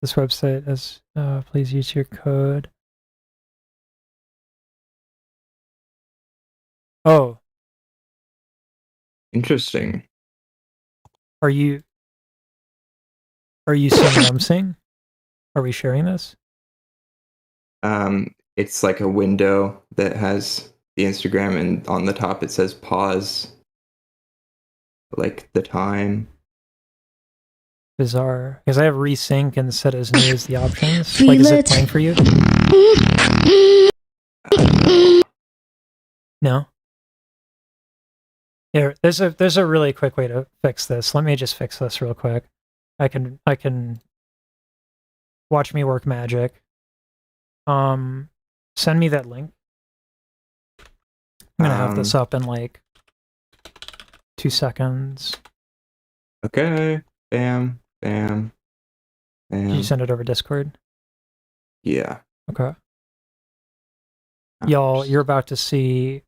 This website is, please use your code. Oh. Interesting. Are you seeing what I'm seeing? Are we sharing this? It's like a window that has the Instagram, and on the top it says pause, like the time. Bizarre, because I have resync and set as new as the options. Like, is it playing for you? No. Here, there's a really quick way to fix this. Let me just fix this real quick. I can watch me work magic. Send me that link. I'm gonna have this up in like 2 seconds. Okay. Bam. Bam. Bam. Did you send it over Discord? Yeah. Okay. Y'all, you're about to see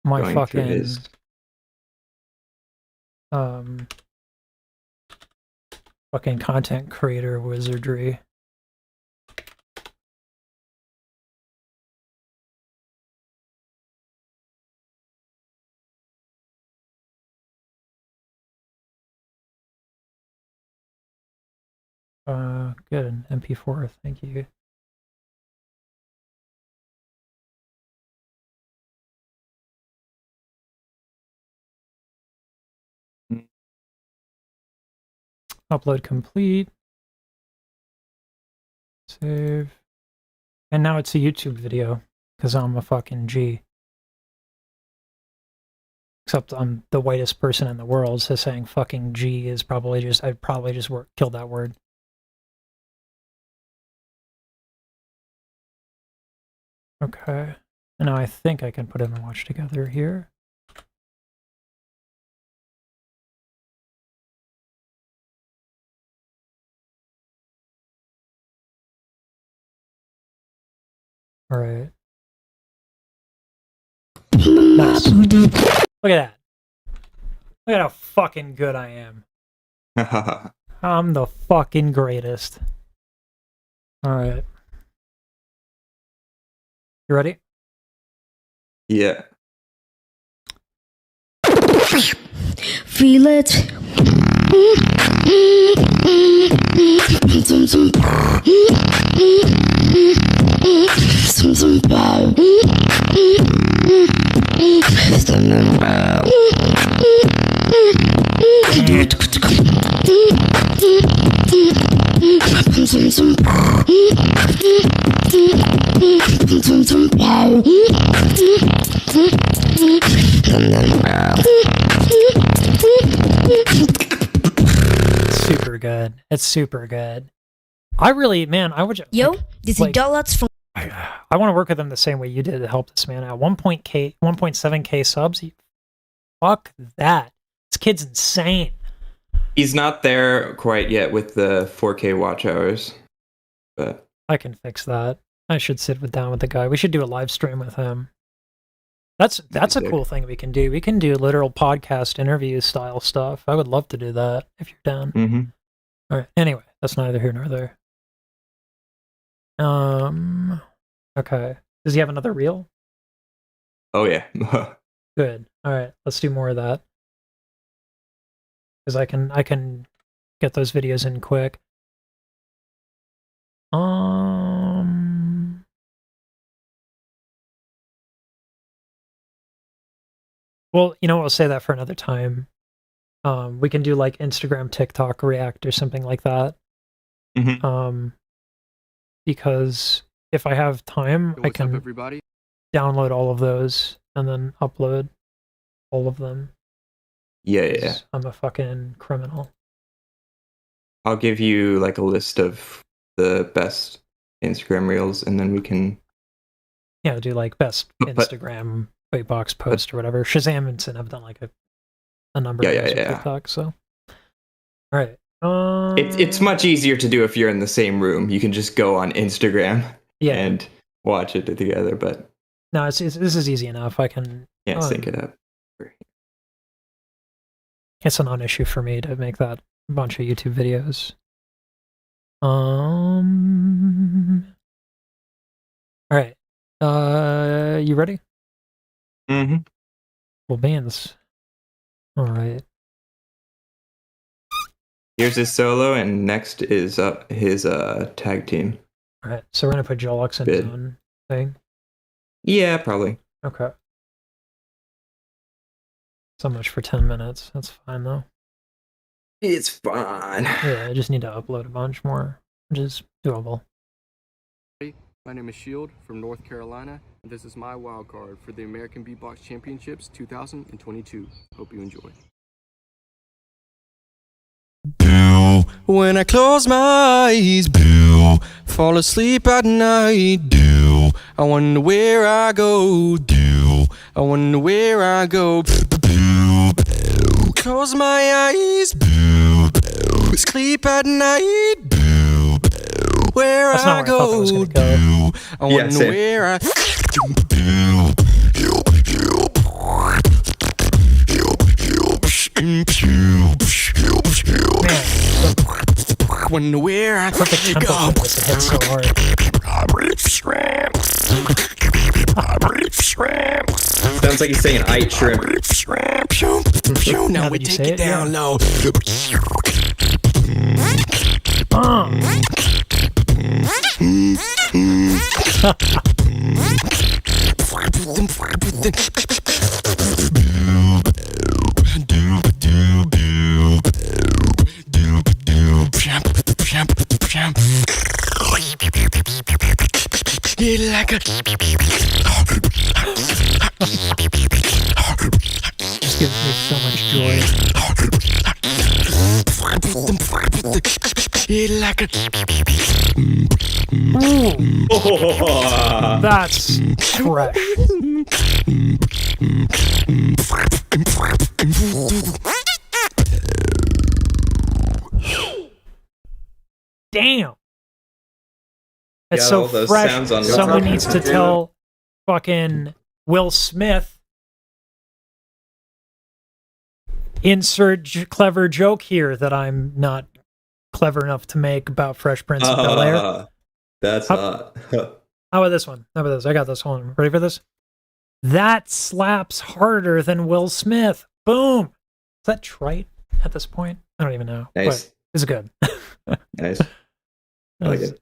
my fucking fucking content creator wizardry. Good. MP4, thank you. Upload complete. Save. And now it's a YouTube video, because I'm a fucking G. Except I'm the whitest person in the world, so saying fucking G is probably just, I'd probably just killed that word. Okay. And now I think I can put in and watch together here. All right. Nice. Look at that. Look at how fucking good I am. I'm the fucking greatest. All right. You ready? Yeah. Feel it. Super good. It's super good. I really, man, I would. Yo, this is Dollars from. I want to work with them the same way you did to help this man out. 1.7k subs. Fuck that. This kid's insane. He's not there quite yet with the 4K watch hours, but I can fix that. I should sit down with the guy. We should do a live stream with him. That's a cool thing we can do. We can do literal podcast interview style stuff. I would love to do that if you're down. Mm-hmm. All right. Anyway, that's neither here nor there. Okay. Does he have another reel? Oh yeah. Good. All right. Let's do more of that. Because I can get those videos in quick. Well, you know, we'll say that for another time. We can do like Instagram, TikTok, React, or something like that. Mm-hmm. Because if I have time, Yo, I what's up, can everybody? download all of those and then upload all of them. Yeah. I'm a fucking criminal. I'll give you like a list of the best Instagram reels, and then we can. Yeah, do like best Instagram beatbox post or whatever. Shazam and Sin have done like a number of those with TikTok. So, all right. It's much easier to do if you're in the same room. You can just go on Instagram and watch it together. But no, this is easy enough. I can sync it up. It's a non-issue for me to make that bunch of YouTube videos. All right. You ready? Mm-hmm. Well, bands. All right. Here's his solo, and next is his tag team. All right. So we're gonna put Jolux in his own thing. Yeah, probably. Okay. So much for 10 minutes. That's fine though. It's fine. Yeah, I just need to upload a bunch more, which is doable. My name is Shield from North Carolina, and this is my wild card for the American Beatbox Championships 2022. Hope you enjoy. Boo, when I close my eyes, boo, fall asleep at night, do, I wonder where I go, do, I wonder where I go, boo, boo, close my eyes, boo, boo, sleep at night, boo, boo, where I go, do, I wonder where I, boo, wonder where I go. So hard. Sounds like he's saying "ite shrimp." Now we take it down low. Yeah, like a. This gives me so much joy. Yeah, like a. That's fresh. Damn. It's Got so all those fresh. sounds on Someone one. needs to tell fucking Will Smith. Insert clever joke here that I'm not clever enough to make about Fresh Prince of Bel-Air. That's hot. How about this one? How about this? I got this one. Ready for this? That slaps harder than Will Smith. Boom. Is that trite at this point? I don't even know. Nice. But it's good. Nice. I like it.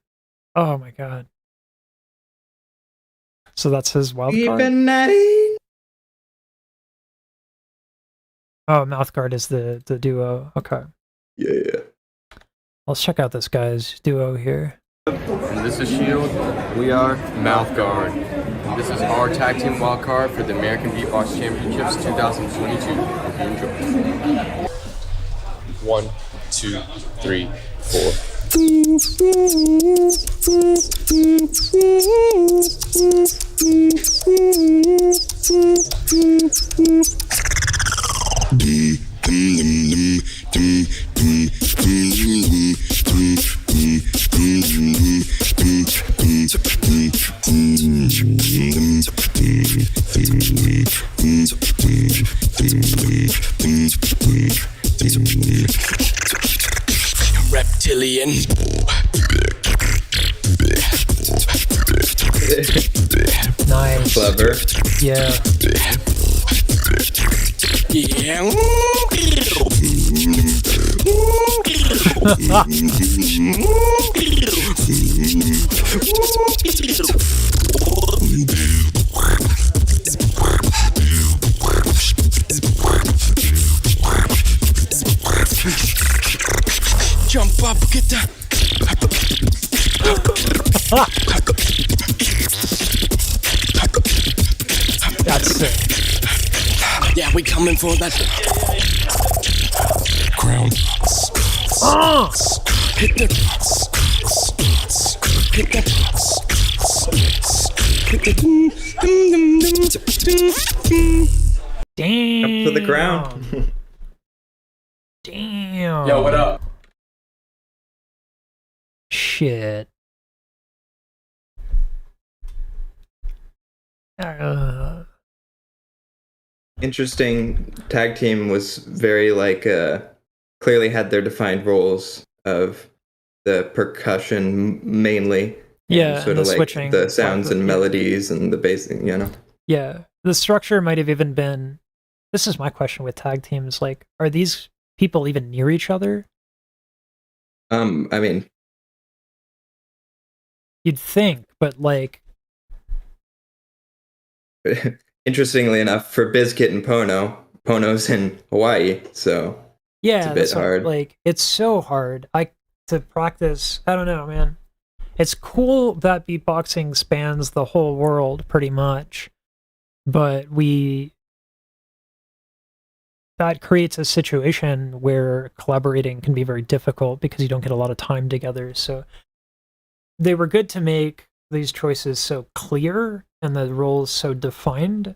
Oh my god. So that's his wild Keep card? it nice. Oh, mouth guard is the duo. Okay. Yeah. Let's check out this guy's duo here. And this is Shield. We are Mouth Guard. This is our tag team wild card for the American Beatbox Championships 2022. Enjoy. 1, 2, 3, 4. Reptilian. Nice. Clever. Yeah. Yeah. Jump up, get that. That's sick. Yeah, we coming for that crown. Hit the. Hit the. Damn. Up to the ground. Damn. Yo, what up? Shit. Interesting tag team was very clearly had their defined roles of the percussion mainly. Yeah, and sort and of the like switching. the sounds and Yeah. melodies and the bass, you know. Yeah, the structure might have even been. This is my question with tag teams. Like, are these people even near each other? I mean, You'd think, but like, interestingly enough, for Bizkit and Pono's in Hawaii, so yeah, it's a bit that's what- hard. like, it's so hard. To practice. I don't know, man. It's cool that beatboxing spans the whole world, pretty much, but that creates a situation where collaborating can be very difficult because you don't get a lot of time together. So they were good to make these choices so clear and the roles so defined.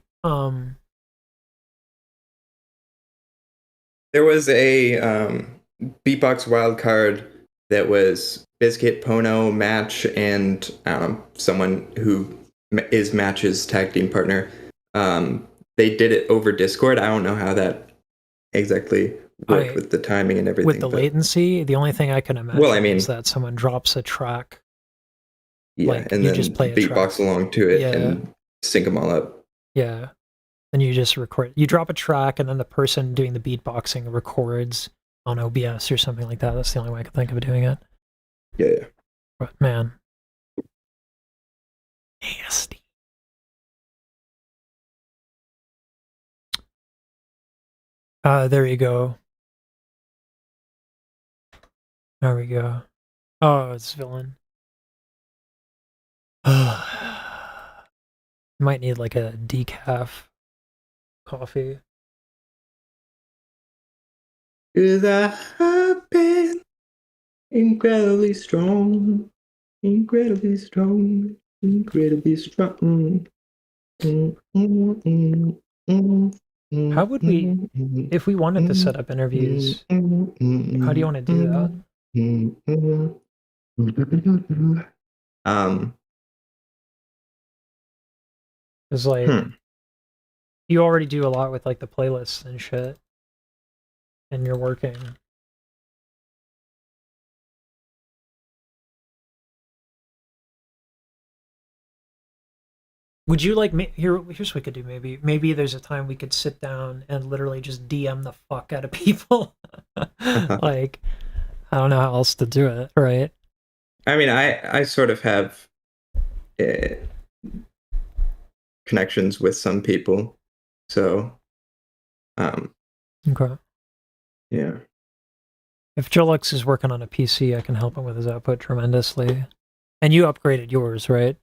There was a beatbox wild card that was Bizkit, Pono, Match, and someone who is Match's tag team partner. They did it over Discord. I don't know how that exactly worked with the timing and everything. With the latency, the only thing I can imagine is that someone drops a track. Yeah, like, and you then just play a beatbox track. along to it Yeah. and sync them all up. Yeah. And you just record. You drop a track, and then the person doing the beatboxing records on OBS or something like that. That's the only way I can think of doing it. Yeah. But man, nasty. There you go. There we go. Oh, it's villain. You might need like a decaf coffee. 'Cause I have been incredibly strong, incredibly strong, incredibly strong. How would we, if we wanted to set up interviews, how do you want to do that? It's like, you already do a lot with like the playlists and shit, and you're working. Would you like here's what we could do. Maybe there's a time we could sit down and literally just DM the fuck out of people. Like, I don't know how else to do it, right? I mean, I sort of have connections with some people, so okay. Yeah. If Jolux is working on a PC, I can help him with his output tremendously. And you upgraded yours, right?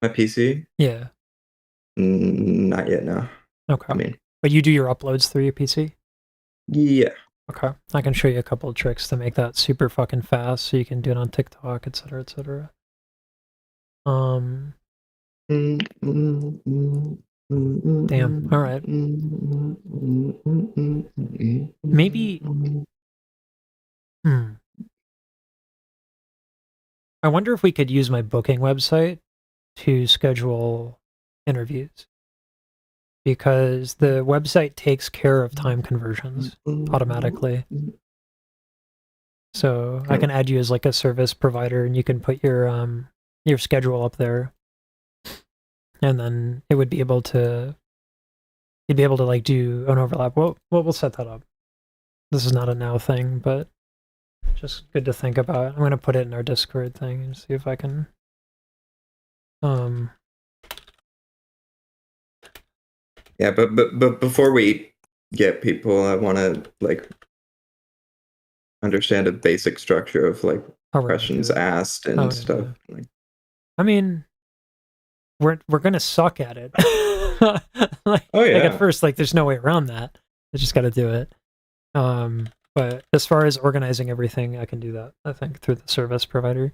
My PC? Yeah. Not yet, no. Okay. I mean, but you do your uploads through your PC? Yeah. Okay. I can show you a couple of tricks to make that super fucking fast so you can do it on TikTok, etc., etc. Damn. All right. Maybe. I wonder if we could use my booking website to schedule interviews, because the website takes care of time conversions automatically. So I can add you as like a service provider, and you can put your schedule up there, and then it would be able to, you'd be able to like do an overlap. We'll set that up. This is not a now thing, but just good to think about. I'm going to put it in our Discord thing and see if I can yeah, but before we get people, I want to like understand a basic structure of like questions asked and stuff. Yeah. Like, I mean, we're gonna suck at it. Like at first, like there's no way around that. I just got to do it. But as far as organizing everything, I can do that, I think, through the service provider.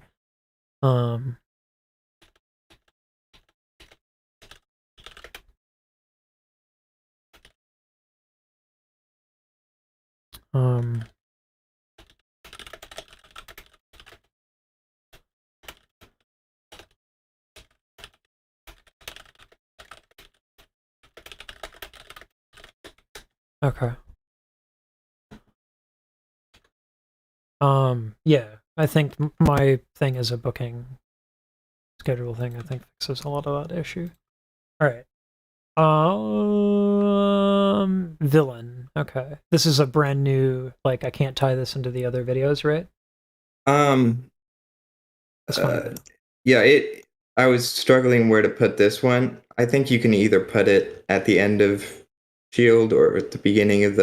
Okay. Yeah, I think my thing is a booking schedule thing. I think fixes a lot of that issue. All right. Villain. Okay. This is a brand new, like, I can't tie this into the other videos, right? That's fine. Yeah, I was struggling where to put this one. I think you can either put it at the end of Shield or at the beginning of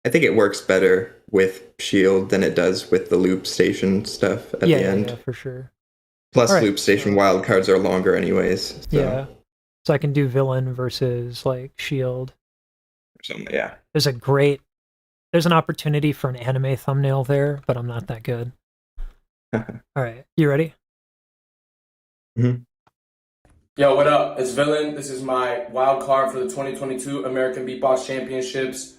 I think it works better with Shield than it does with the loop station stuff at the end. Yeah, for sure. Plus, loop station wildcards are longer anyways. So. Yeah. So I can do villain versus like Shield. Yeah. There's an opportunity for an anime thumbnail there, but I'm not that good. All right. You ready? Mm-hmm. Yo, what up? It's Villain. This is my wild card for the 2022 American Beatbox Championships.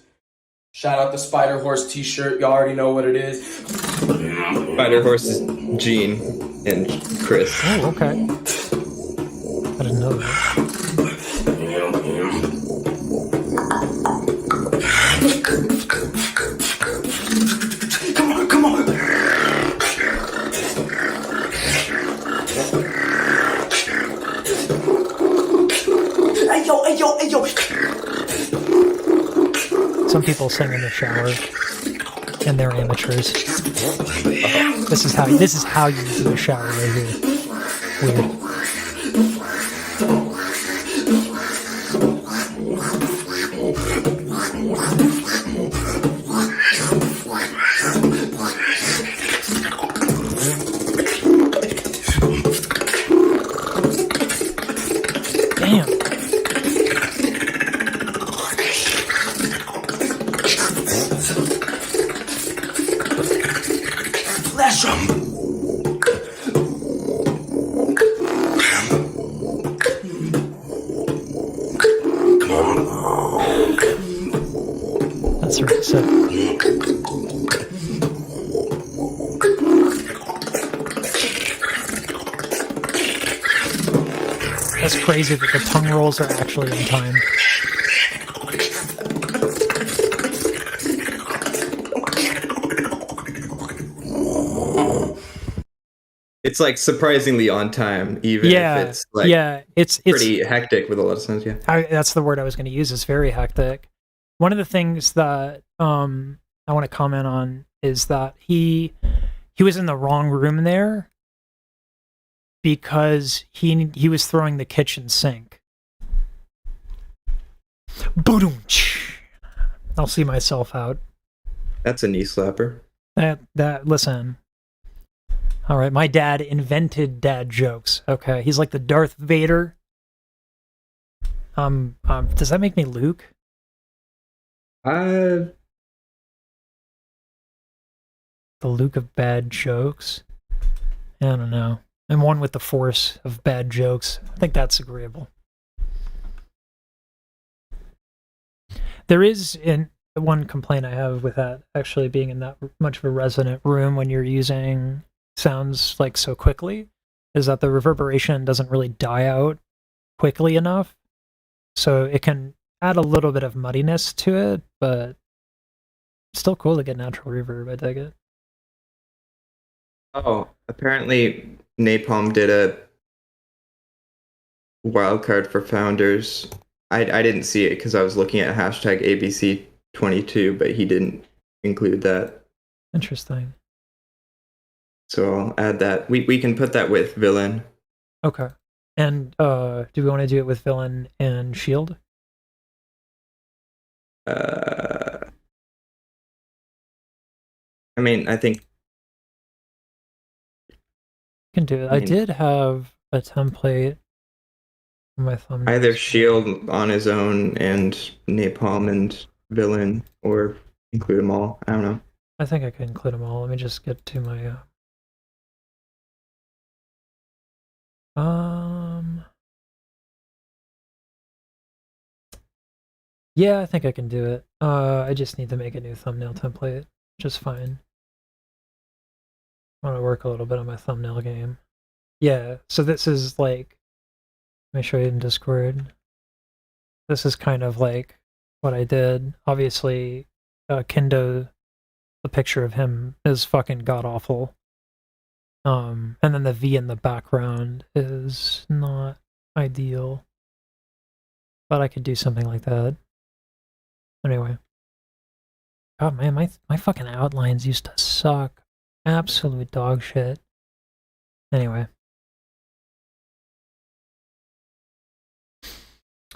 Shout out the Spider Horse t-shirt. Y'all already know what it is. Spider Horse is Gene and Chris. Oh, okay. I didn't know that. Come on. Hey yo. Some people sing in the shower, and they're amateurs. This is how you do a shower right here. Weird. That's really sick. That's crazy that the tongue rolls are actually in time. It's like surprisingly on time, even if it's like it's pretty hectic with a lot of sounds. Yeah, that's the word I was going to use. It's very hectic. One of the things that I want to comment on is that he was in the wrong room there because he was throwing the kitchen sink. Boom! I'll see myself out. That's a knee slapper. That listen. All right, my dad invented dad jokes. Okay, he's like the Darth Vader. Does that make me Luke? The Luke of bad jokes. I don't know. I'm one with the force of bad jokes. I think that's agreeable. There is one complaint I have with that actually being in that much of a resonant room when you're using sounds like so quickly, is that the reverberation doesn't really die out quickly enough. So it can add a little bit of muddiness to it, but it's still cool to get natural reverb. I dig it. Oh, apparently Napalm did a wildcard for founders. I didn't see it because I was looking at hashtag ABC22, but he didn't include that. Interesting. So I'll add that. We can put that with Villain. Okay. And do we want to do it with Villain and Shield? I mean, I think Can do it. I did have a template on my thumbnail. either Shield on his own and Napalm and Villain, or include them all. I don't know. I think I can include them all. Let me just get to my yeah, I think I can do it. I just need to make a new thumbnail template, which is fine. I want to work a little bit on my thumbnail game. Yeah, so this is like, let me show you in Discord. This is kind of like what I did. Obviously, Kendo, the picture of him is fucking god-awful. And then the V in the background is not ideal. But I could do something like that. Anyway. God, man, my fucking outlines used to suck. Absolute dog shit. Anyway.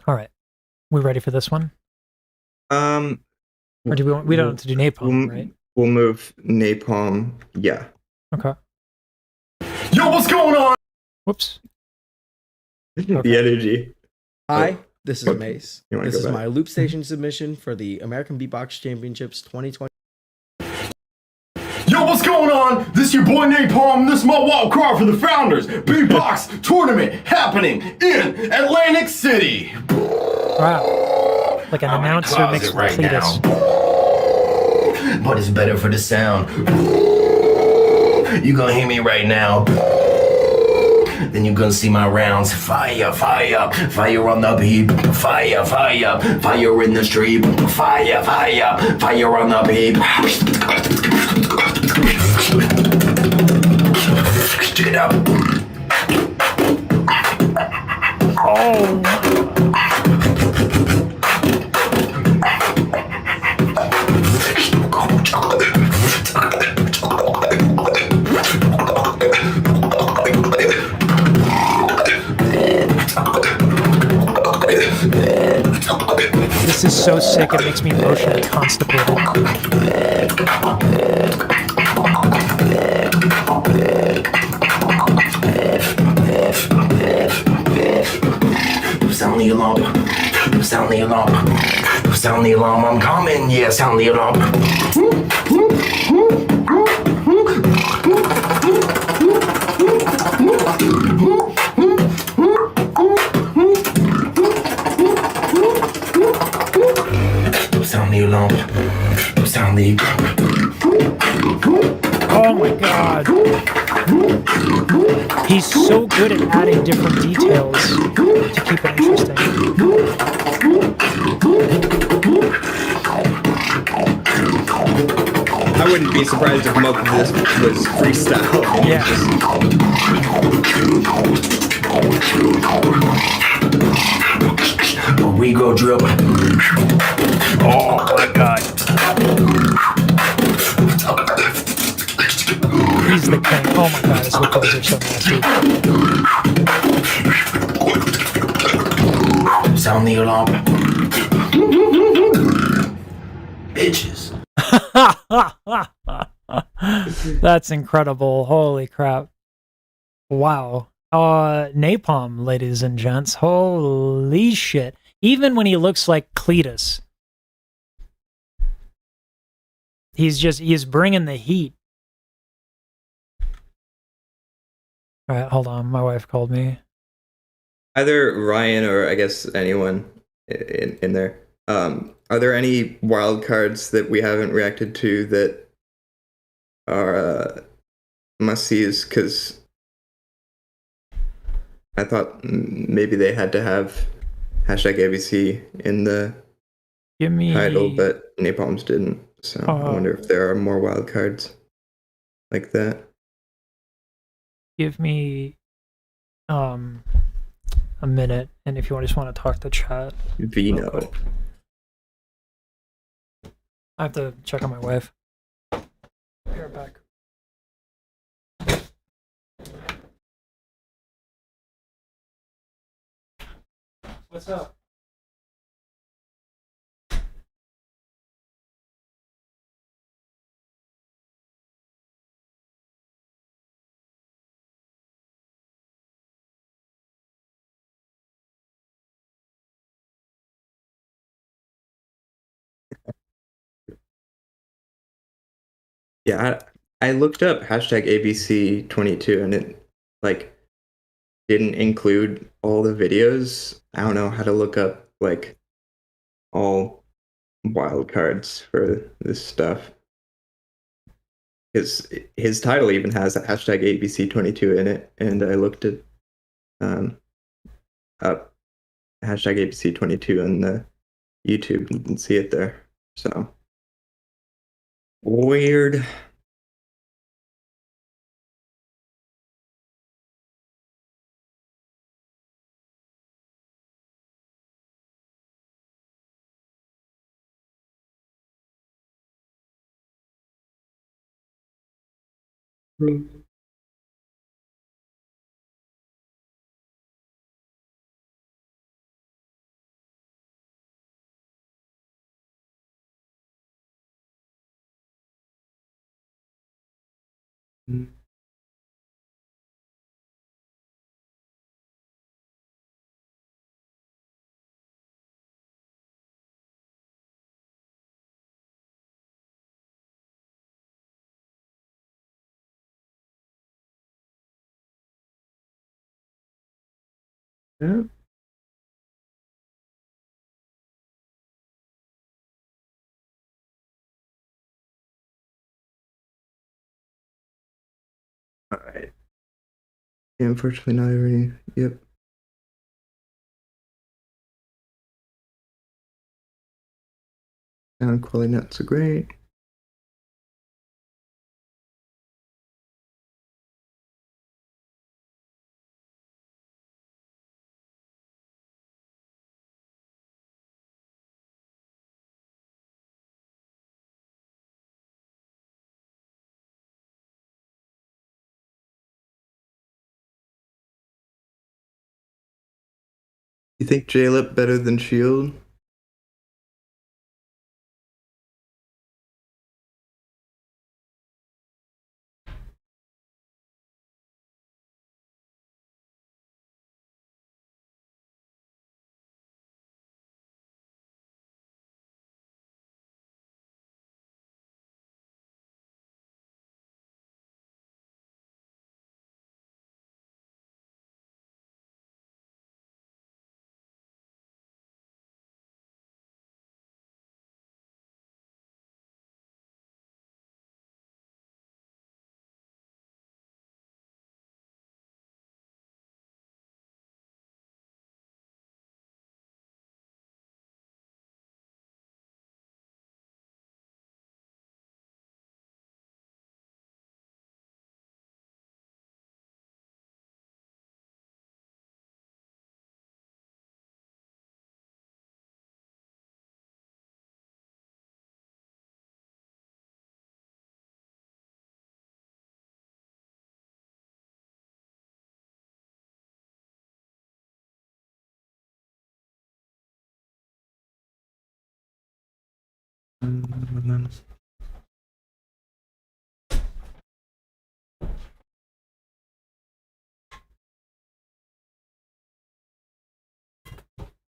Alright. We ready for this one? Or do we want, we don't have to do Napalm, right? We'll move Napalm. Yeah. Okay. Yo, what's going on? Whoops. The energy. Hi, this is Okay. Mace. You wanna This go is back? my loop station submission for the American Beatbox Championships 2020. Yo, what's going on? This your boy Napalm. This is my wild card for the Founders Beatbox Tournament happening in Atlantic City. Wow. Like an announcer mixed with Cletus. But it's better for the sound. You gonna hear me right now. Then you're gonna see my rounds. Fire, fire, fire on the beat. Fire, fire, fire in the street. Fire, fire, fire on the beat. Get up. This is so sick, it makes me emotionally constipated. Sound the alarm. Sound the alarm. Sound the alarm, I'm coming. Yeah, sound the alarm. Sound the alarm. Sound the. Oh my god. He's so good at adding different details to keep it interesting. I wouldn't be surprised if most of this was freestyle. Yeah. We go drip. Oh my god. He's the king. Oh my god, his vocals are so nasty. Sound the alarm. Bitches. That's incredible. Holy crap. Wow. Napalm, ladies and gents. Holy shit. Even when he looks like Cletus. He's bringing the heat. All right, hold on. My wife called me. Either Ryan or I guess anyone in there. Are there any wild cards that we haven't reacted to that are must-sees? Because I thought maybe they had to have #ABC in the title, but Napalm's didn't. So I wonder if there are more wild cards like that. Give me a minute, and if you just want to talk to chat. Vino. I have to check on my wife. Be right back. What's up? Yeah, I looked up #ABC22 and it like didn't include all the videos. I don't know how to look up like all wild cards for this stuff. His title even has a #ABC22 in it, and I looked at up #ABC22 on the YouTube and didn't see it there. So weird. Yeah. All right. Yeah, unfortunately, not every. Yep. Sound quality not so great. You think J-Lip better than Shield?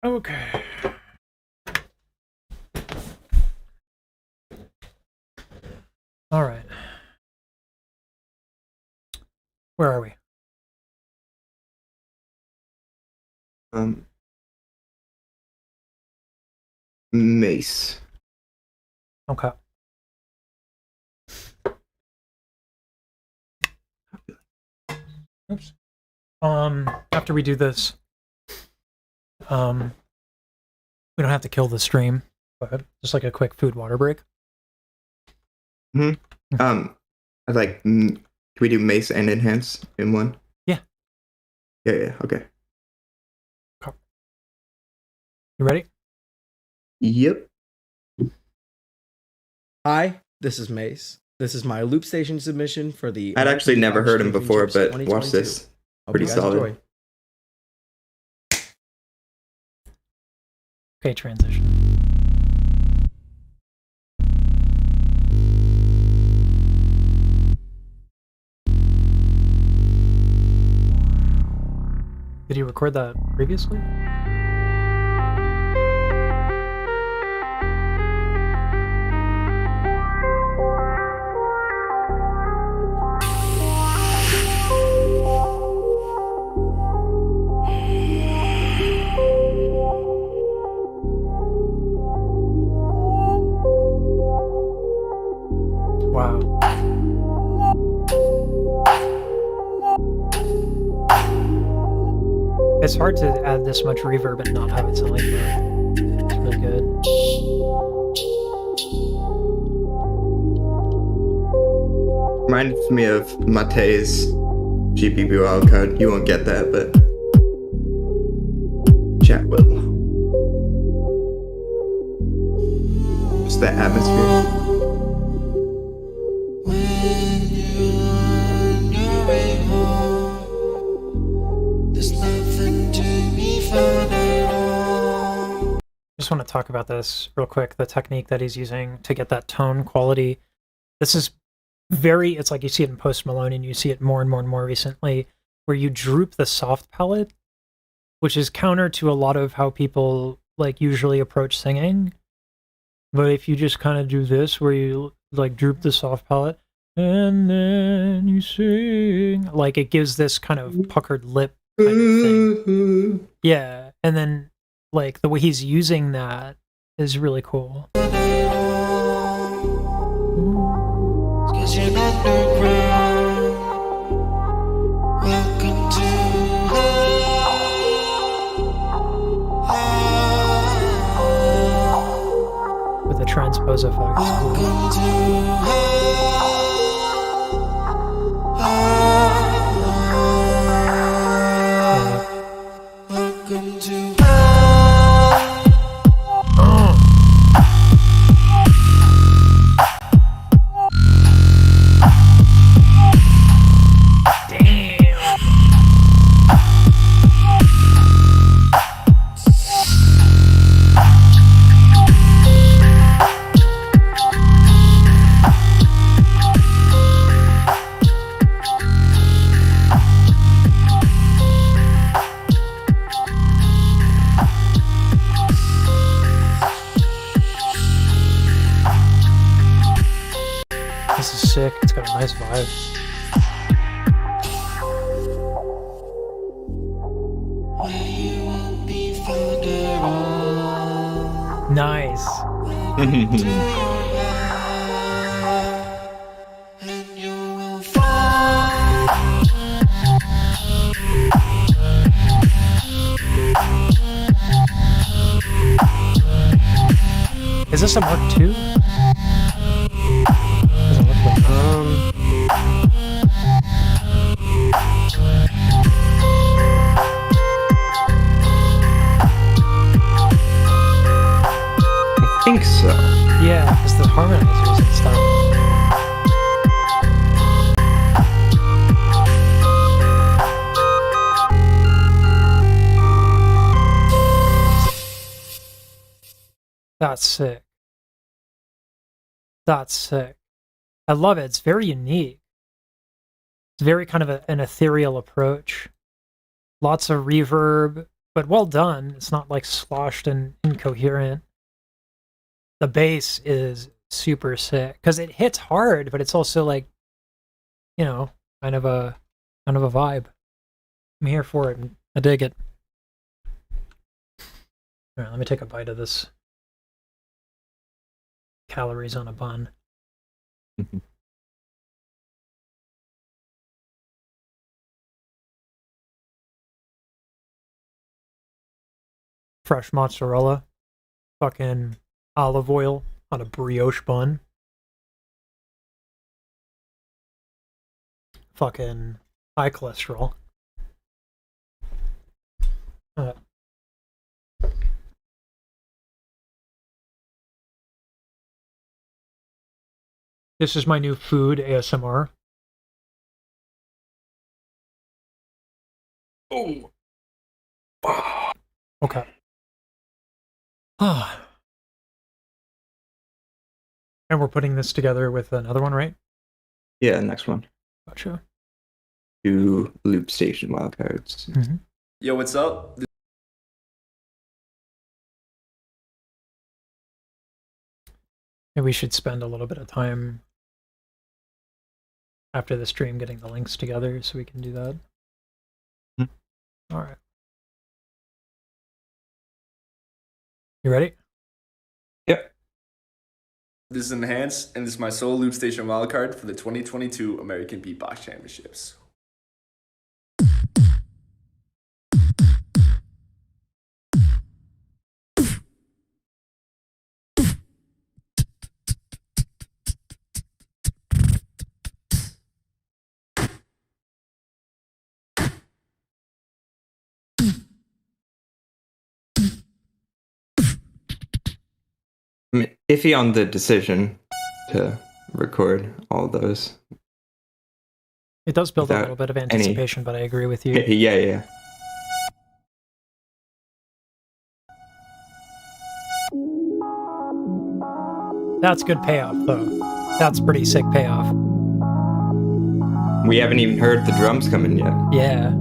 Okay. All right. Where are we? Mace. Okay. Oops. After we do this, we don't have to kill the stream, but just like a quick food water break. I like. Can we do Mace and Enhance in one? Yeah. Yeah. Okay. You ready? Yep. Hi, this is Mace. This is my loop station submission for the. I'd actually never heard him before, but Championships watch this. 2022. Hope Pretty you guys solid. enjoy. Okay, transition. Did you record that previously? Wow. It's hard to add this much reverb and not have it sound like that. It's really good. Reminds me of Mate's GPB wildcard. You won't get that, but chat will. Just that atmosphere. Just want to talk about this real quick, the technique that he's using to get that tone quality. This is it's like you see it in Post Malone and you see it more and more and more recently, where you droop the soft palate, which is counter to a lot of how people like usually approach singing. But if you just kind of do this, where you like droop the soft palate, and then you sing, like it gives this kind of puckered lip kind of thing. Yeah, and then like the way he's using that is really cool. With the transpose effect. This is sick. It's got a nice vibe. Nice. Is this a Mark II? Doesn't look like I think so. Yeah, because the harmonizers and stuff. That's sick. That's sick. I love it. It's very unique. It's very kind of an ethereal approach. Lots of reverb, but well done. It's not like sloshed and incoherent. The bass is super sick because it hits hard, but it's also like, you know, kind of a vibe. I'm here for it. I dig it. All right, let me take a bite of this. Calories on a bun. Fresh mozzarella. Fucking olive oil on a brioche bun. Fucking high cholesterol. This is my new food ASMR. Oh. Okay. And we're putting this together with another one, right? Yeah, next one. Gotcha. 2 loop station wildcards. Mm-hmm. Yo, what's up? And we should spend a little bit of time after the stream getting the links together so we can do that. All right. You ready? Yep. This is Enhance, and this is my solo loop station wildcard for the 2022 American Beatbox Championships. I'm iffy on the decision to record all those. It does build a Without little bit of anticipation, but I agree with you. Yeah. That's good payoff, though. That's pretty sick payoff. We haven't even heard the drums coming yet. Yeah.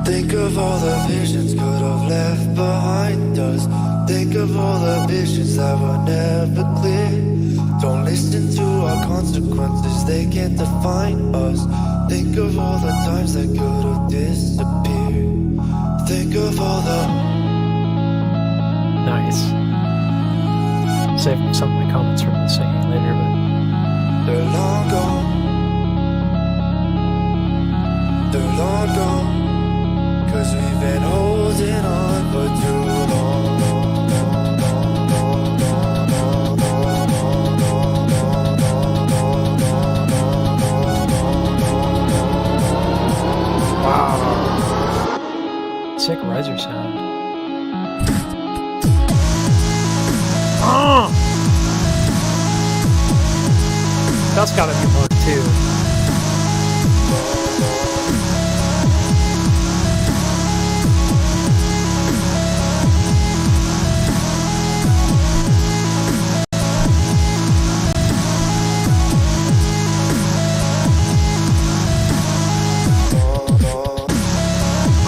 Think of all the visions could have left behind us. Think of all the visions that were never clear. Don't listen to our consequences, they can't define us. Think of all the times that could have disappeared. Think of all the... Nice. Save some of my comments from the singing later, but... They're long gone. They're long gone. 'Cause we've been holding on for too long. Wow. Sick riser sound. Oh! That's gotta be work too.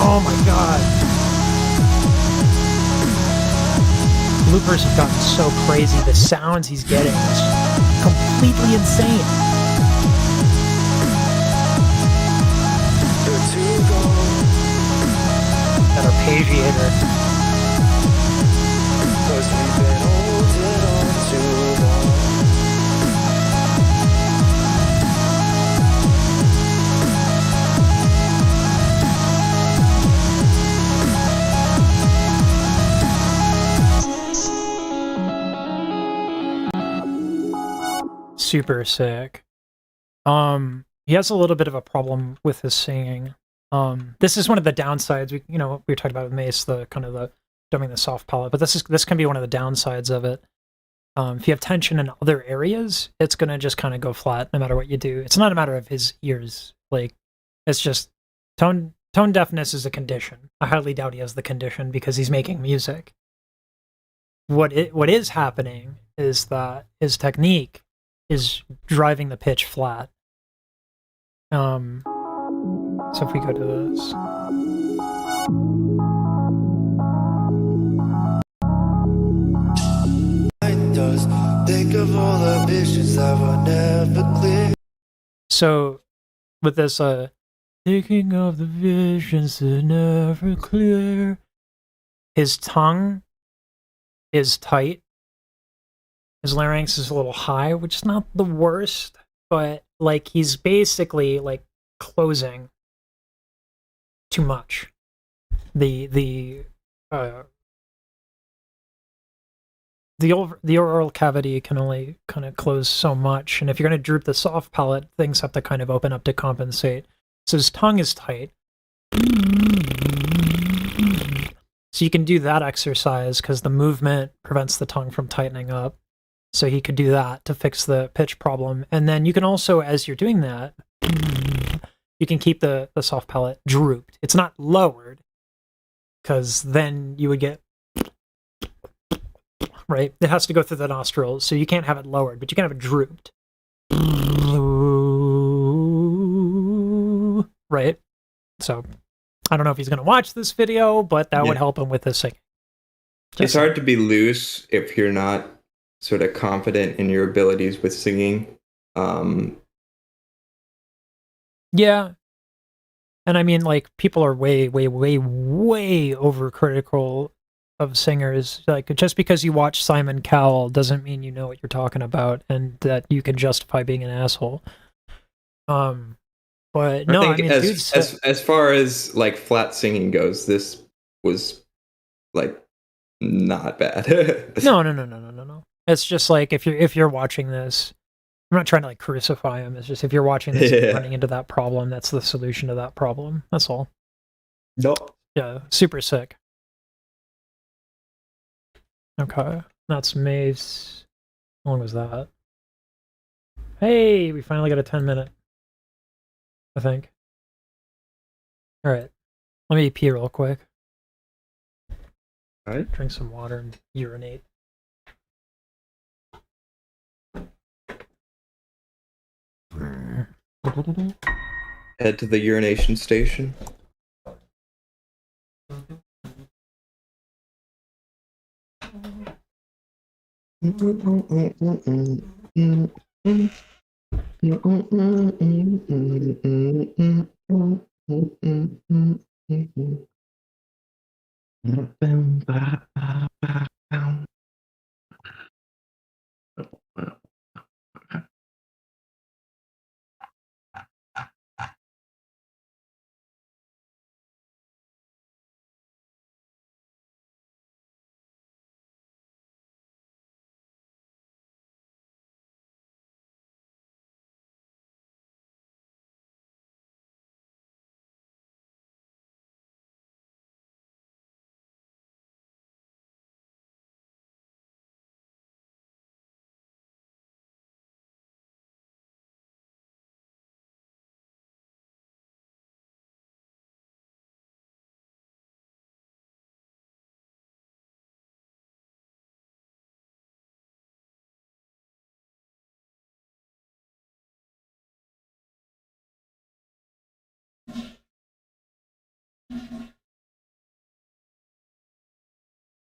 Oh my god. Loopers have gotten so crazy. The sounds he's getting is completely insane. That arpeggiator. 'Cause we've been holding on too long. Super sick. he has a little bit of a problem with his singing. This is one of the downsides. We were talking about with Mace, the kind of the dumbing the soft palette, but this can be one of the downsides of it. If you have tension in other areas, it's gonna just kind of go flat no matter what you do. It's not a matter of his ears, like it's just tone deafness is a condition. I highly doubt he has the condition because he's making music. What is happening is that his technique is driving the pitch flat. So if we go to this. Think of all the visions that were never clear. So with this thinking of the visions that never clear, his tongue is tight. His larynx is a little high, which is not the worst, but like he's basically like closing too much. The oral cavity can only kind of close so much, and if you're going to droop the soft palate, things have to kind of open up to compensate. So his tongue is tight. So you can do that exercise because the movement prevents the tongue from tightening up. So he could do that to fix the pitch problem. And then you can also, as you're doing that, you can keep the soft palate drooped. It's not lowered, because then you would get, right? It has to go through the nostrils, so you can't have it lowered, but you can have it drooped. Right? So, I don't know if he's going to watch this video, but that would help him with his singing. It's hard to be loose if you're not sort of confident in your abilities with singing. Yeah. And I mean, like, people are way, way, way, way overcritical of singers. Like, just because you watch Simon Cowell doesn't mean you know what you're talking about and that you can justify being an asshole. But no, I mean, as far as like flat singing goes, this was like not bad. No. It's just like if you're watching this, I'm not trying to like crucify him. It's just if you're watching this and running into that problem, that's the solution to that problem. That's all. No. Yeah, super sick. Okay, that's Mace. How long was that? Hey, we finally got a 10-minute. I think. All right, let me pee real quick. All right. Drink some water and urinate. Head to the urination station.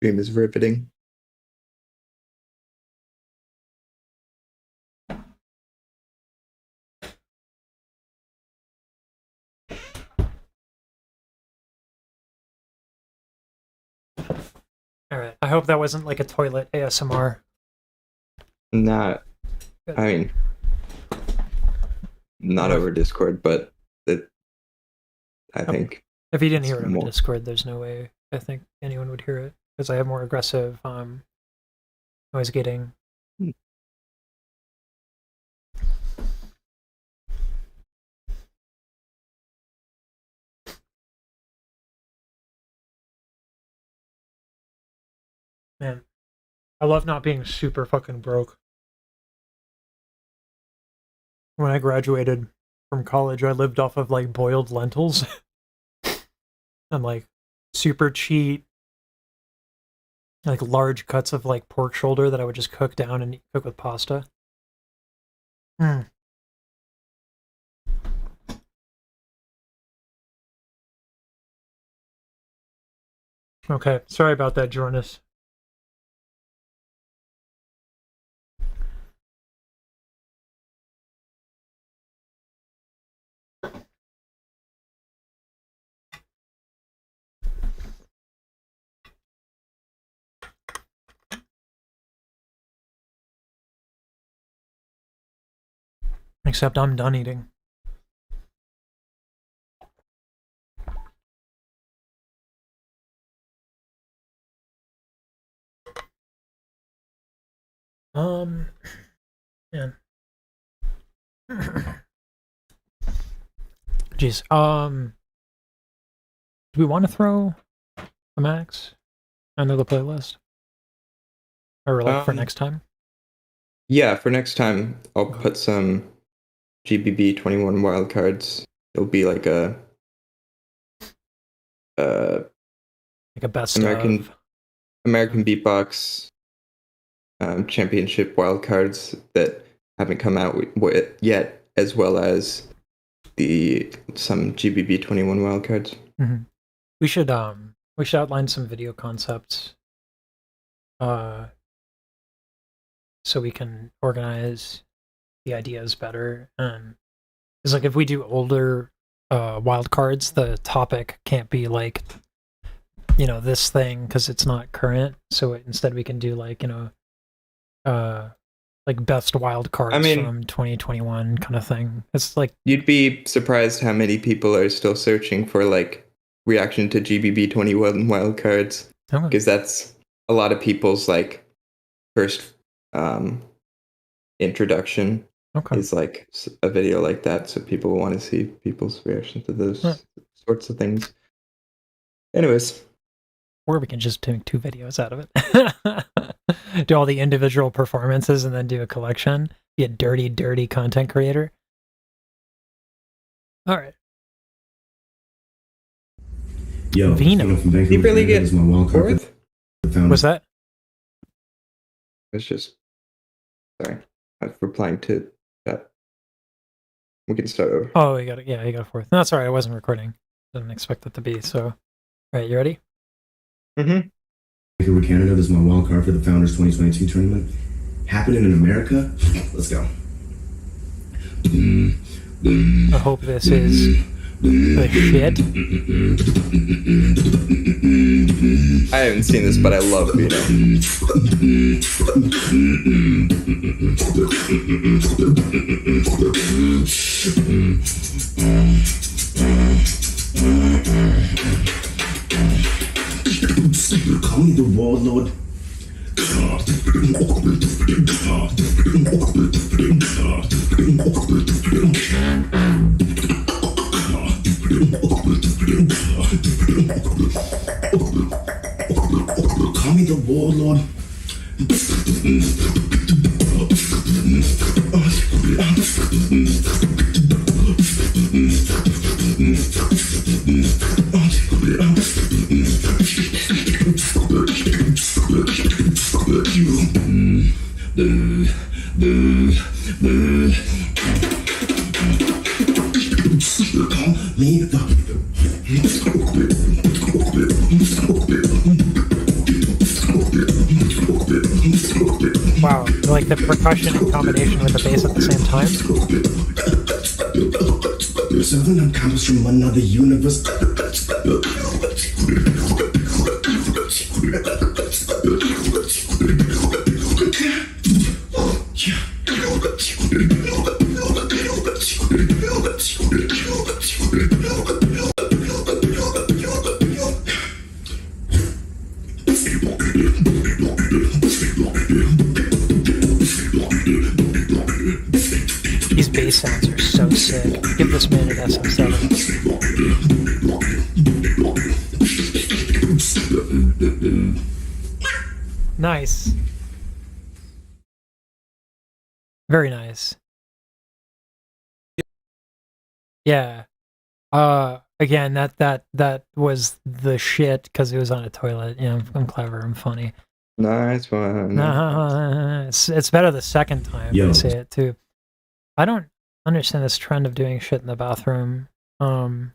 Stream is riveting. All right. I hope that wasn't like a toilet ASMR. Not, I mean, not over Discord, but I think. If you didn't hear it on Discord, there's no way I think anyone would hear it because I have more aggressive noise gating. Man, I love not being super fucking broke. When I graduated from college, I lived off of like boiled lentils and like super cheap, like large cuts of like pork shoulder that I would just cook down and cook with pasta. Okay, sorry about that, Jornis. Except I'm done eating. Man. Jeez. Do we want to throw a max under the playlist? Or like for next time? Yeah, for next time, I'll put some GBB 21 wildcards. It'll be like a best American Beatbox championship wildcards that haven't come out yet, as well as some GBB 21 wildcards. Mm-hmm. We should outline some video concepts, so we can organize the ideas better. It's like if we do older wildcards, the topic can't be like, this thing because it's not current. So instead we can do like, like best wildcards from 2021 kind of thing. It's like you'd be surprised how many people are still searching for like reaction to GBB 21 wildcards, because that's a lot of people's like first introduction. Is like a video like that, so people want to see people's reaction to those sorts of things. Anyways. Or we can just do 2 videos out of it. Do all the individual performances and then do a collection. Be a dirty, dirty content creator. All right. Yo, Vino. from Vancouver, He really Canada, is my wild card. What's that? It's just... Sorry. I'm replying to that. We can start over. Oh, you got it. Yeah, you got a 4th. No, sorry, I wasn't recording. Didn't expect it to be, so... All right, you ready? Mm-hmm. Vancouver, Canada, this is my wild card for the Founders 2022 tournament. Happening in America? Let's go. I hope this is the shit. I haven't seen this, but I love Vino. Call me the warlord. Call me the warlord. Wow, like the percussion in combination with the bass at the same time. Someone comes from another universe. These bass sounds are so sick. Give this man an SM7. Nice. Very nice. Yeah. Again, that was the shit because it was on a toilet. You know, I'm clever. I'm funny. Nice one. It's better the second time Yo. I say it too. I don't understand this trend of doing shit in the bathroom. I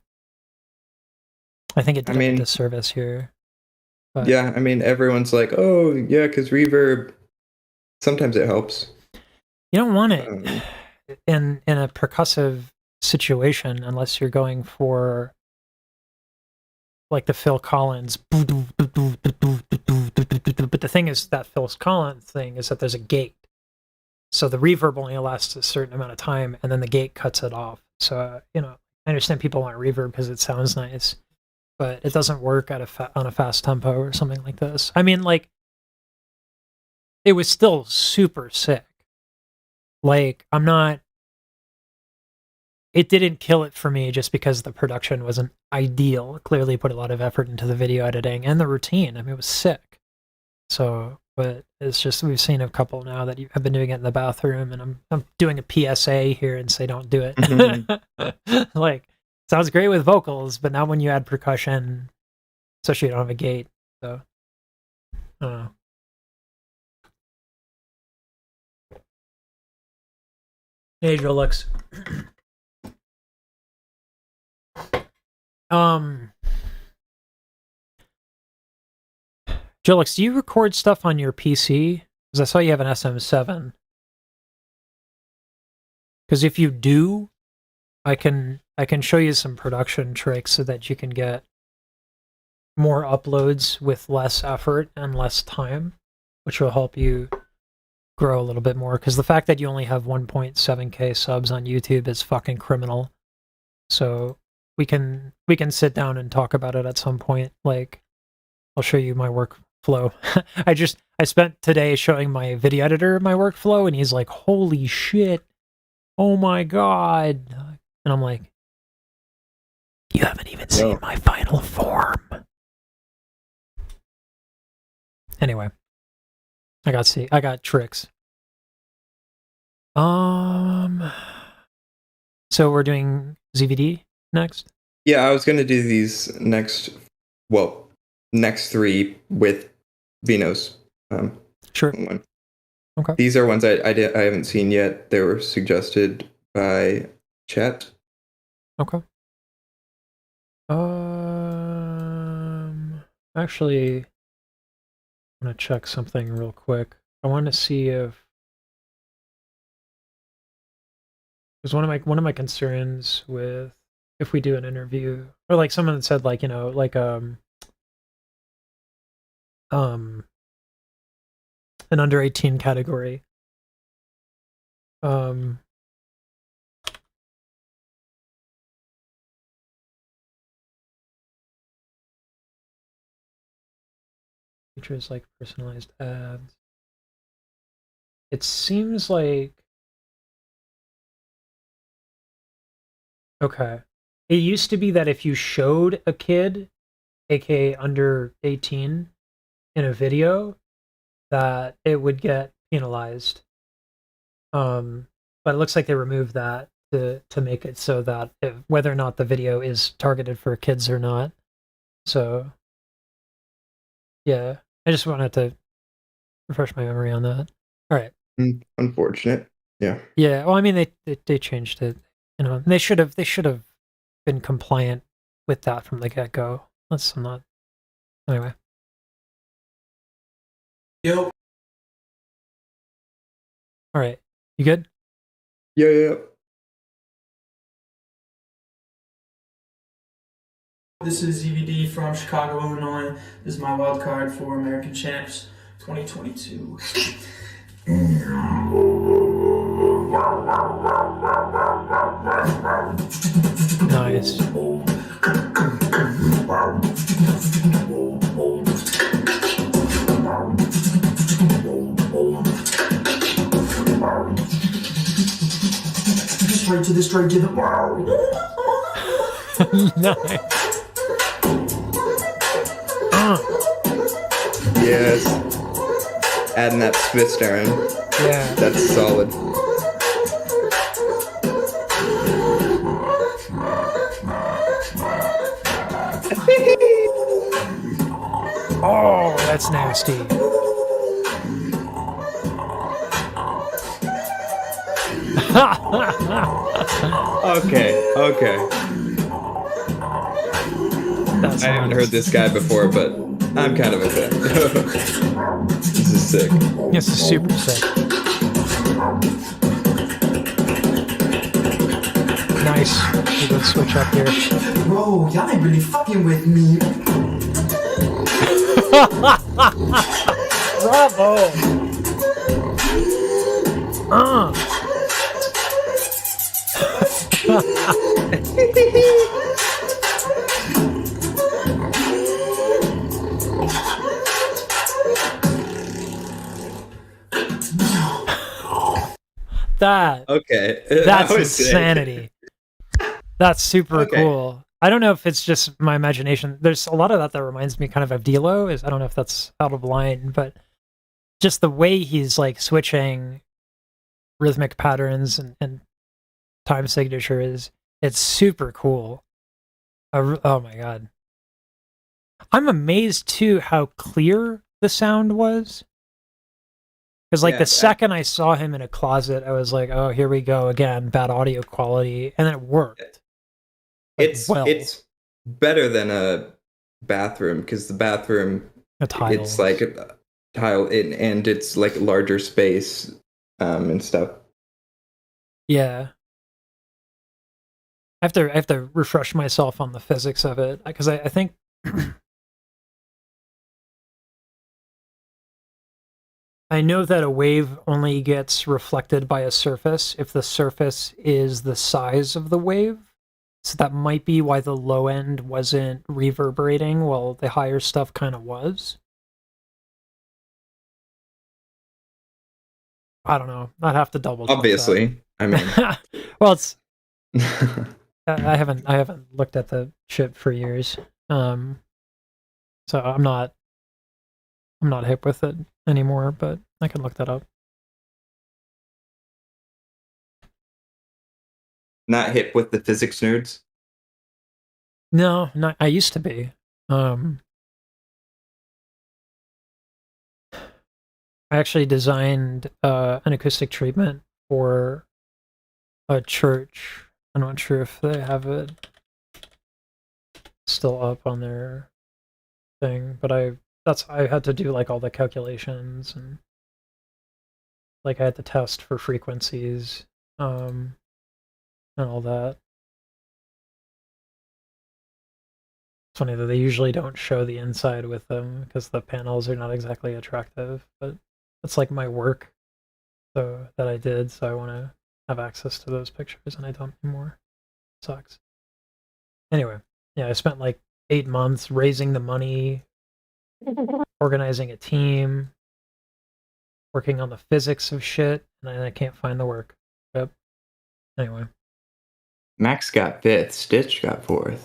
think it did a disservice here. But Yeah, I mean, everyone's like, oh, yeah, because reverb, sometimes it helps. you don't want it in a percussive situation unless you're going for like the Phil Collins. But the thing is that Phil Collins thing is that there's a gate. So the reverb only lasts a certain amount of time and then the gate cuts it off. So, you know, I understand people want reverb because it sounds nice, but it doesn't work at on a fast tempo or something like this. I mean, like, it was still super sick. Like, it didn't kill it for me just because the production wasn't ideal. It clearly put a lot of effort into the video editing and the routine. I mean, it was sick. So, but it's just, we've seen a couple now that have been doing it in the bathroom, and I'm doing a PSA here and say don't do it. Mm-hmm. Like, sounds great with vocals, but not when you add percussion, especially you don't have a gate. So, I don't know. Hey, Jolix. Jolix, do you record stuff on your PC? Because I saw you have an SM7. Because if you do, I can show you some production tricks so that you can get more uploads with less effort and less time, which will help you grow a little bit more. Because the fact that you only have 1.7k subs on YouTube is fucking criminal. So we can sit down and talk about it at some point. Like, I'll show you my workflow. I spent today showing my video editor my workflow, and he's like, holy shit, oh my god. And I'm like, you haven't even seen my final form. Anyway, I got tricks. So we're doing ZVD next? Yeah, I was going to do these next three with Vino's. Sure. One. Okay. These are ones I haven't seen yet. They were suggested by chat. Okay. Actually, I'm gonna check something real quick. I want to see if, because one of my concerns with if we do an interview, or like someone that said, like, you know, like an under 18 category. Features like personalized ads. It seems like, okay. It used to be that if you showed a kid, aka under 18, in a video, that it would get penalized. But it looks like they removed that to make it so that whether or not the video is targeted for kids or not. So, yeah, I just wanted to refresh my memory on that. All right. Unfortunate. Yeah. Yeah. Well, I mean, they changed it. You know, they should have been compliant with that from the get go. Let's not. Anyway. Yo. All right. You good? Yeah. This is ZVD from Chicago, Illinois. This is my wild card for American Champs 2022. Nice. Straight to the straight to the Nice. Yes. adding that twist there in. Yeah. That's solid. Oh, that's nasty. Okay. I haven't heard this guy before, but I'm kind of a fan. This is sick. This is super sick. Nice. We go switch up here. Bro, y'all ain't really fucking with me. Bravo. That. Okay. That's I was sick. insanity. That's super Okay. cool. I don't know if it's just my imagination. There's a lot of that reminds me kind of D-Lo. I don't know if that's out of line, but just the way he's like switching rhythmic patterns and time signatures, it's super cool. Oh my god. I'm amazed too how clear the sound was. Because like Yeah, the second I saw him in a closet, I was like, oh, here we go again, bad audio quality, and then it worked. It's better than a bathroom because the bathroom it's like a tile and it's like larger space and stuff. Yeah. I have to refresh myself on the physics of it because I think I know that a wave only gets reflected by a surface if the surface is the size of the wave. So that might be why the low end wasn't reverberating while the higher stuff kind of was. I don't know. I'd have to double check Obviously. I mean well, it's I haven't looked at the shit for years. So I'm not hip with it anymore, but I can look that up. Not hip with the physics nerds. No, not I used to be. I actually designed an acoustic treatment for a church. I'm not sure if they have it still up on their thing, but I had to do like all the calculations and like I had to test for frequencies and all that. It's funny that they usually don't show the inside with them because the panels are not exactly attractive, but it's like my work so that I did, so I want to have access to those pictures and I don't anymore. Sucks. Anyway, yeah, I spent like 8 months raising the money, organizing a team, working on the physics of shit, and I can't find the work. Yep. Anyway. Max got 5th, Stitch got 4th.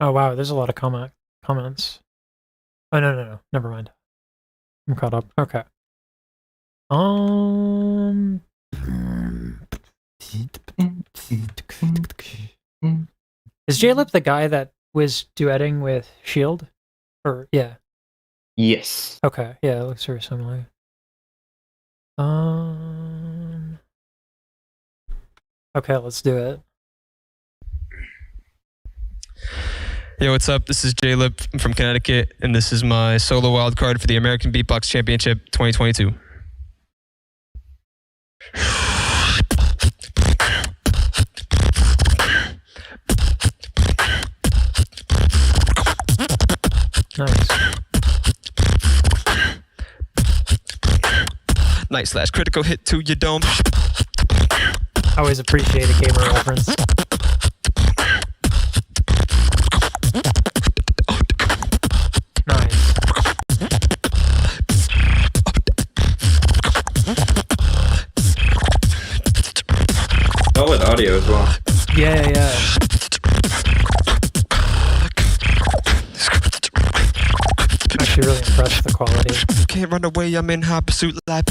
Oh wow, there's a lot of comments. Oh no, never mind. I'm caught up. Okay. Is J-Lip the guy that was duetting with Shield? Or yeah. Yes. Okay, yeah, it looks very similar. Okay, let's do it. Yo, what's up? This is J-Lip from Connecticut, and this is my solo wildcard for the American Beatbox Championship 2022. Nice. Nice / critical hit to your dome. I always appreciate a gamer reference. Nice. Solid audio as well. Yeah. can't run away, I'm in hot pursuit life.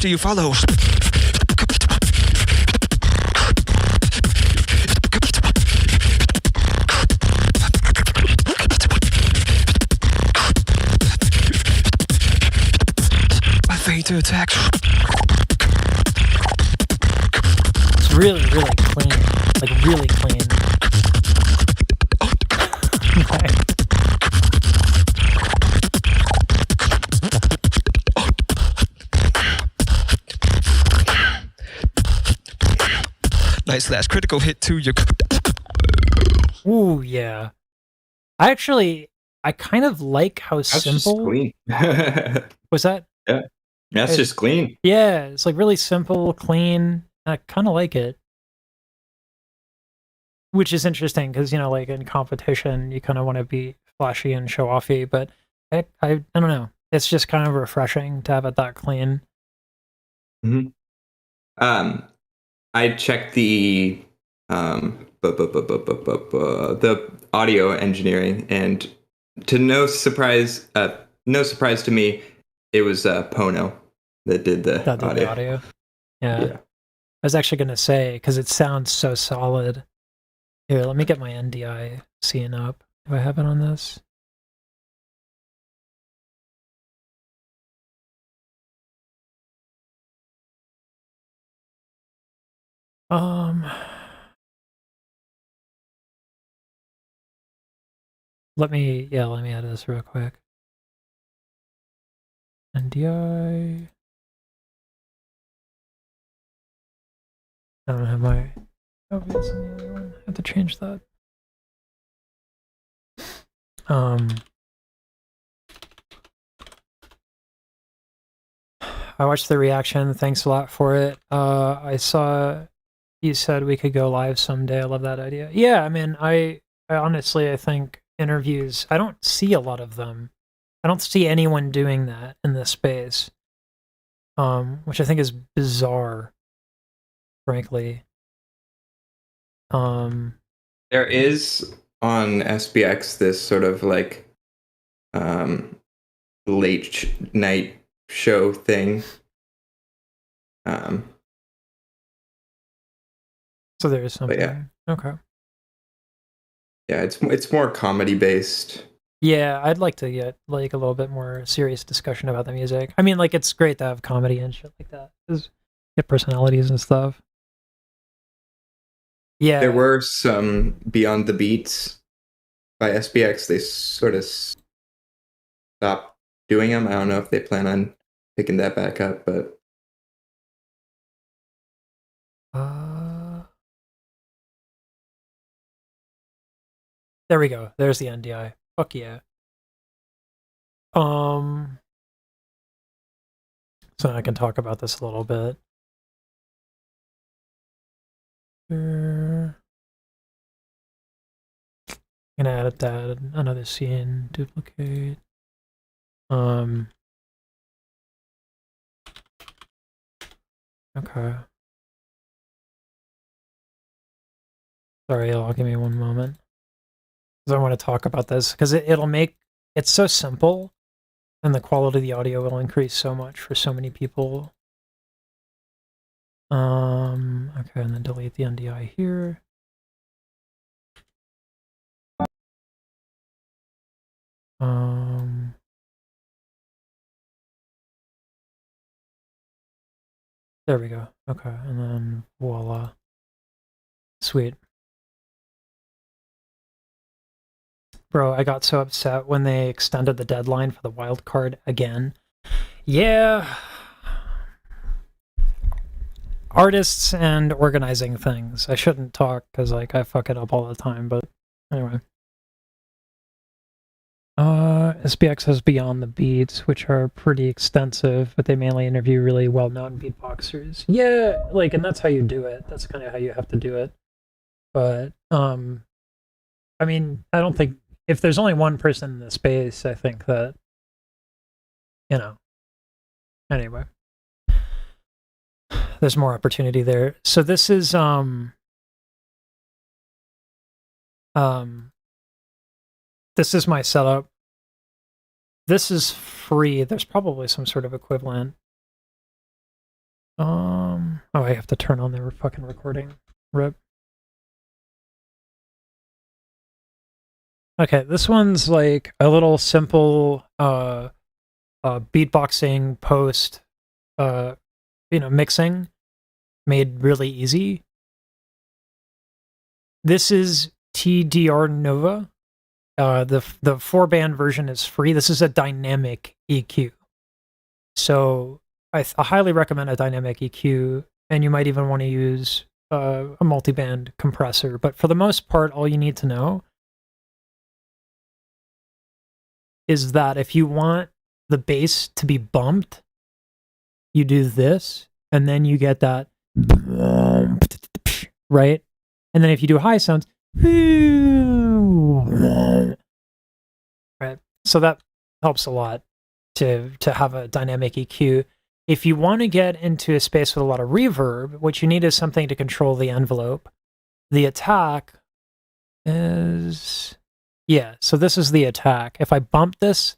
Do you follow? I fade to attack. It's really, really clean. Like, really clean. Okay. Nice slash critical hit to your. Ooh, yeah. I kind of like how That's simple. just clean. Was that? Yeah. That's just clean. Yeah, it's like really simple, clean. I kind of like it. Which is interesting because, you know, like in competition, you kind of want to be flashy and show offy, but I don't know. It's just kind of refreshing to have it that clean. Mm-hmm. I checked the audio engineering, and to no surprise to me, it was Pono that did the audio. Yeah. I was actually going to say, because it sounds so solid. Here, let me get my NDI scene up. Do I have it on this? Let me add this real quick. NDI. I don't have my OBS on the other one. I have to change that. I watched the reaction. Thanks a lot for it. I saw you said we could go live someday. I love that idea. Yeah, I mean, I honestly, I think interviews, I don't see a lot of them. I don't see anyone doing that in this space, which I think is bizarre, frankly. There is on SBX this sort of like late night show thing. So there is something. Yeah. Okay. Yeah, it's more comedy based. Yeah, I'd like to get like a little bit more serious discussion about the music. I mean, like it's great to have comedy and shit like that. Get personalities and stuff. Yeah. There were some Beyond the Beats by SBX. They sort of stopped doing them. I don't know if they plan on picking that back up, but there we go. There's the NDI. Fuck yeah. So I can talk about this a little bit. I'm gonna add that another scene, duplicate. Okay. Sorry, y'all, give me one moment. Because I want to talk about this, because it'll make it's so simple, and the quality of the audio will increase so much for so many people. Okay, and then delete the NDI here. There we go. Okay, and then voila. Sweet. Bro, I got so upset when they extended the deadline for the wild card again. Yeah. Artists and organizing things. I shouldn't talk because like I fuck it up all the time, but anyway. SBX has Beyond the Beats, which are pretty extensive, but they mainly interview really well-known beatboxers. Yeah, like, and that's how you do it. That's kind of how you have to do it. But, I mean, I don't think, if there's only one person in the space, I think that, you know, anyway. there's more opportunity there. So this is this is my setup. This is free. There's probably some sort of equivalent. Oh, I have to turn on the fucking recording. Rip. Okay, this one's like a little simple beatboxing post mixing made really easy. This is TDR Nova. The 4-band version is free. This is a dynamic EQ. So I highly recommend a dynamic EQ, and you might even want to use a multi-band compressor. But for the most part, all you need to know is that if you want the bass to be bumped, you do this, and then you get that, right? And then if you do high sounds, right? So that helps a lot to have a dynamic EQ. If you want to get into a space with a lot of reverb, what you need is something to control the envelope. The attack is... yeah, so this is the attack. If I bump this,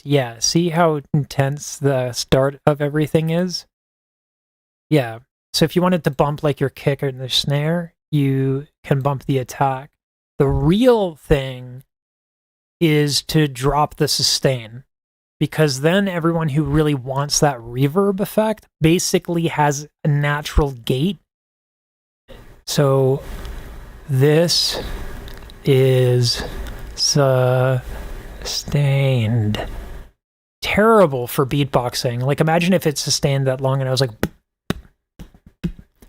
yeah, see how intense the start of everything is? Yeah, so if you wanted to bump like your kick or the snare, you can bump the attack. The real thing is to drop the sustain, because then everyone who really wants that reverb effect basically has a natural gate. So this is sustained. Terrible for beatboxing. Like, imagine if it sustained that long and I was like,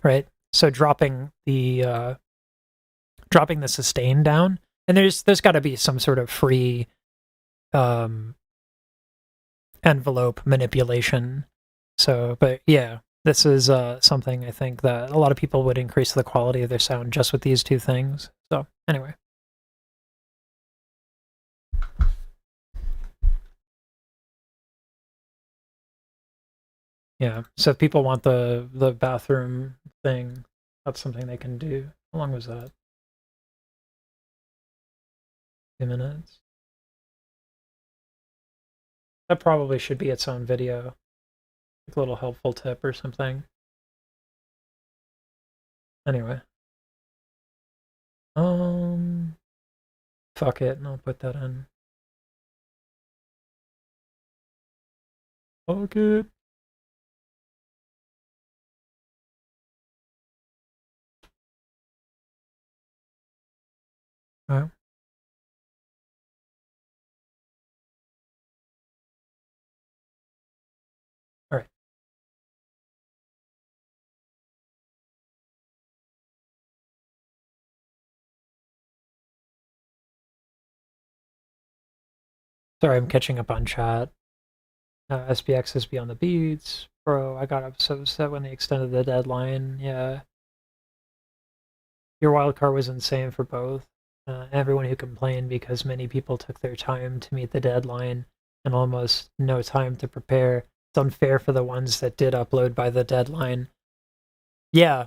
right? So dropping the sustain down, and there's got to be some sort of free envelope manipulation. So, but yeah, this is something I think that a lot of people would increase the quality of their sound just with these two things. So anyway. Yeah, so if people want the bathroom thing, that's something they can do. How long was that? 2 minutes? That probably should be its own video. Like a little helpful tip or something. Anyway. Fuck it, and I'll put that in. Fuck it. Okay. All right. Sorry, I'm catching up on chat. SPX is beyond the beats. Bro, I got so upset when they extended the deadline. Yeah. Your wildcard was insane for both. Everyone who complained because many people took their time to meet the deadline and almost no time to prepare. It's unfair for the ones that did upload by the deadline. Yeah,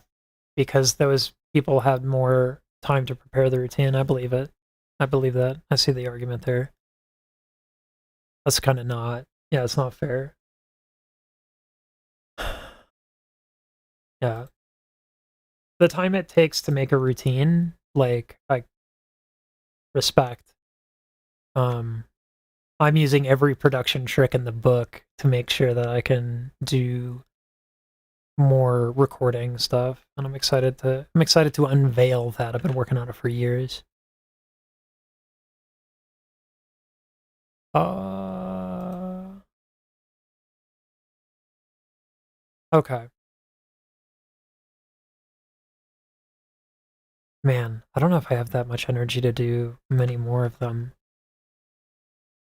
because those people had more time to prepare the routine. I believe it. I believe that. I see the argument there. That's kind of not. Yeah, it's not fair. Yeah. The time it takes to make a routine, like, I respect. I'm using every production trick in the book to make sure that I can do more recording stuff, and I'm excited to unveil that. I've been working on it for years. Okay. Man, I don't know if I have that much energy to do many more of them.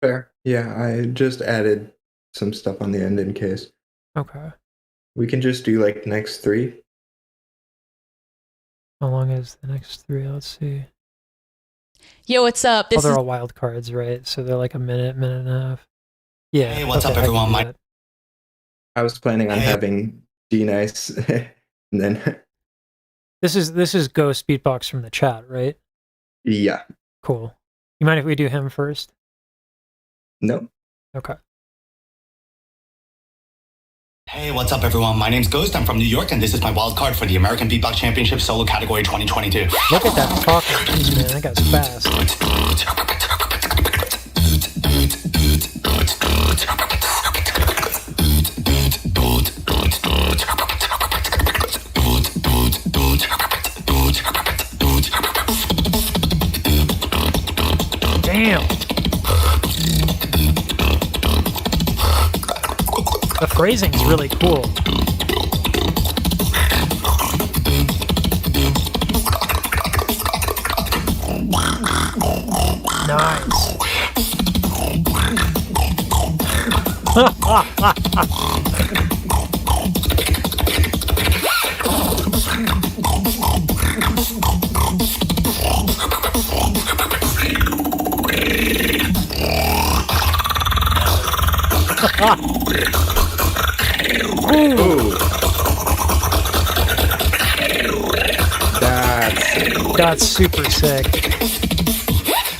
Fair. Yeah, I just added some stuff on the end in case. Okay. We can just do like next 3. How long is the next 3? Let's see. Yo, what's up? They're all wild cards, right? So they're like a minute and a half. Yeah. Hey, what's up, everyone? I was planning on having Dee Nice, and then This is Ghost Beatbox from the chat, right? yeah. Cool. You mind if we do him first? No. Okay. Hey, what's up, everyone? My name's Ghost. I'm from New York, and this is my wild card for the American Beatbox Championship Solo Category 2022. Look at that talking. Jeez, man, that guy's fast. Damn. The phrasing is really cool. Nice. Ooh. That's super sick.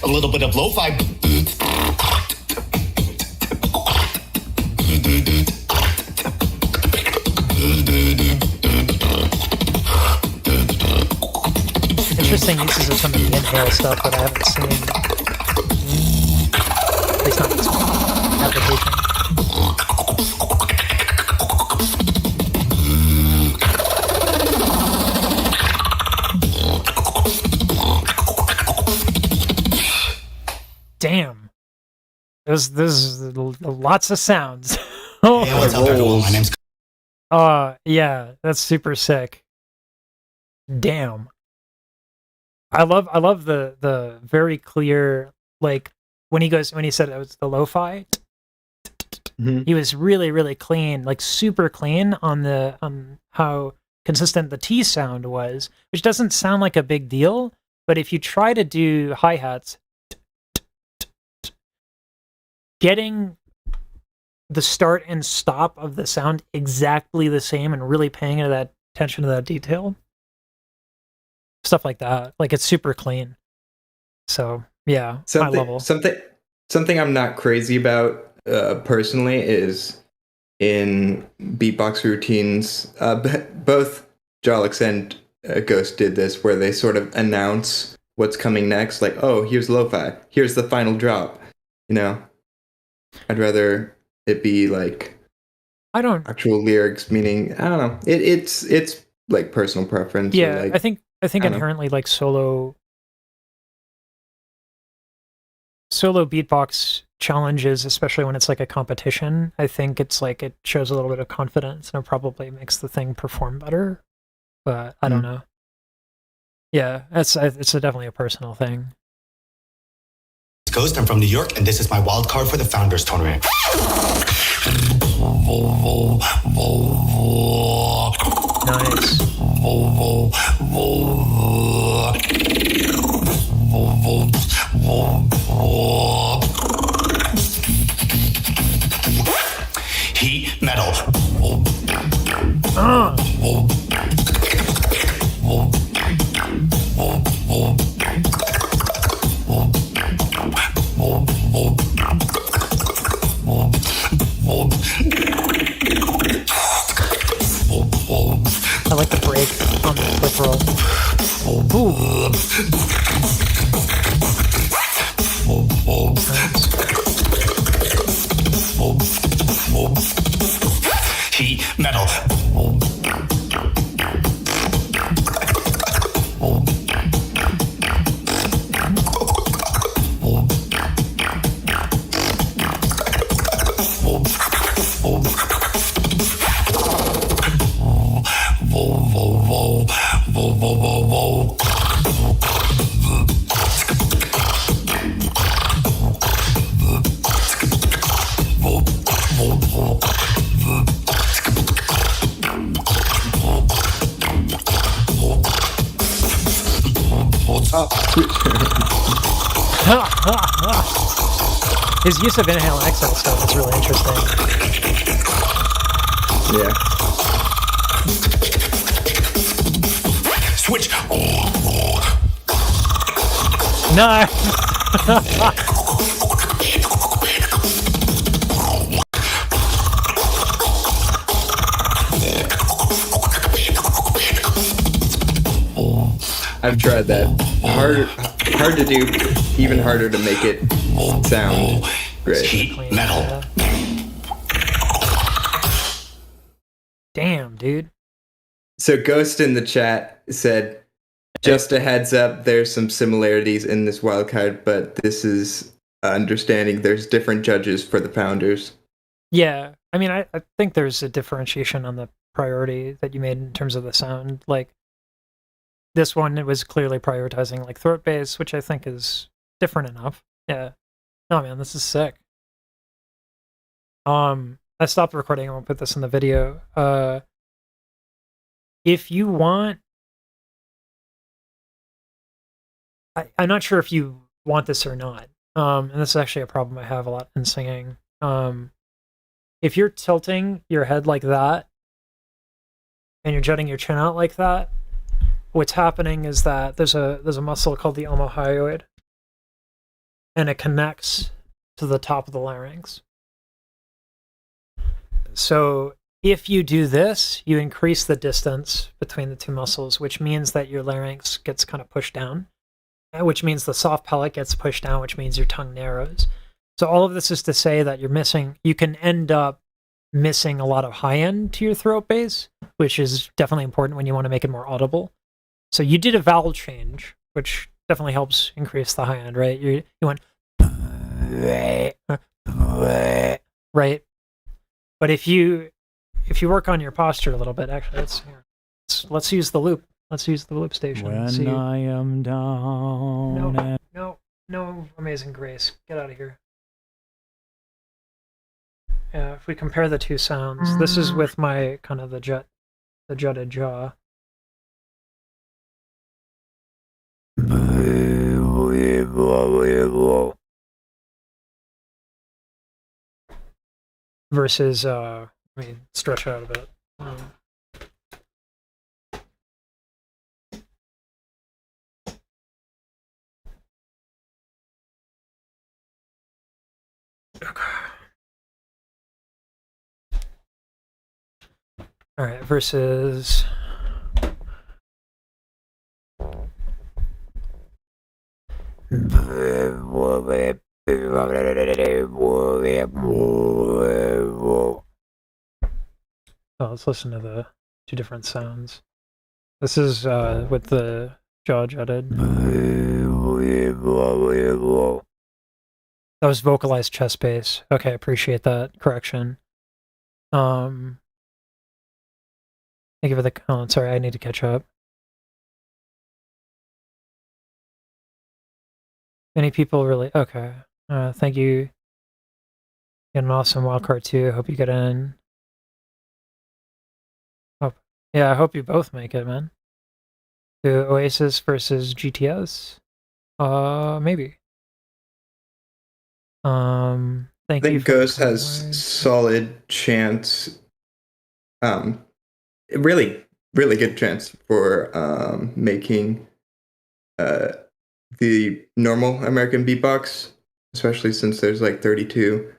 A little bit of lo-fi. Interesting uses of some of the inhale stuff that I haven't seen. At least not in this application. Damn. There's lots of sounds. Hey, what's up, everyone? My name's... Yeah, that's super sick. Damn. I love the very clear, like when he said it was the lo-fi, he was really clean, like super clean on how consistent the T sound was, which doesn't sound like a big deal, but if you try to do hi-hats, getting the start and stop of the sound exactly the same and really paying attention to that detail, stuff like that, like it's super clean. So yeah, high level. Something I'm not crazy about personally is in beatbox routines. Both Jolix and Ghost did this, where they sort of announce what's coming next, like, oh, here's lo-fi, here's the final drop. You know, I'd rather it be like actual lyrics, meaning I don't know. It's like personal preference. Yeah, like, I think inherently like solo beatbox challenges, especially when it's like a competition, I think it's like it shows a little bit of confidence and it probably makes the thing perform better. But I don't know. Yeah, it's definitely a personal thing. Ghost, I'm from New York, and this is my wild card for the Founders Tournament. Nice. Heat metal. I like the break on the flip roll. Ooh. Heat metal. His use of inhale and exhale stuff is really interesting. Yeah. Switch. No. I've tried that. Hard to do, even harder to make it sound great. Metal. Damn, dude. So Ghost in the chat said, just a heads up, there's some similarities in this wildcard, but this is understanding there's different judges for the Founders. Yeah, I mean, I think there's a differentiation on the priority that you made in terms of the sound. Like, this one, it was clearly prioritizing like throat bass, which I think is different enough. Yeah. No, man, this is sick. I stopped recording. I won't put this in the video. If you want, I'm not sure if you want this or not. And this is actually a problem I have a lot in singing. If you're tilting your head like that and you're jutting your chin out like that, what's happening is that there's a muscle called the omohyoid, and it connects to the top of the larynx. So if you do this, you increase the distance between the two muscles, which means that your larynx gets kind of pushed down, which means the soft palate gets pushed down, which means your tongue narrows. So all of this is to say that you can end up missing a lot of high end to your throat bass, which is definitely important when you want to make it more audible. So you did a vowel change, which definitely helps increase the high end, right? You went right. But if you work on your posture a little bit, actually, let's use the loop. Let's use the loop station. When I am down. No, Amazing Grace. Get out of here. Yeah, if we compare the two sounds, this is with my kind of the jutted jaw. Versus, stretch out a bit. All right, versus. Oh, let's listen to the two different sounds. This is with the jaw jutted. That was vocalized chest bass. Okay, appreciate that correction. Thank you for the. Oh, sorry, I need to catch up. Many people really. Okay. Thank you. Get an awesome wildcard too. Hope you get in. Yeah, I hope you both make it, man. To Oasis versus GTS? Maybe. Thank I you. think Ghost has solid chance. Really good chance for making the normal American beatbox, especially since there's like 32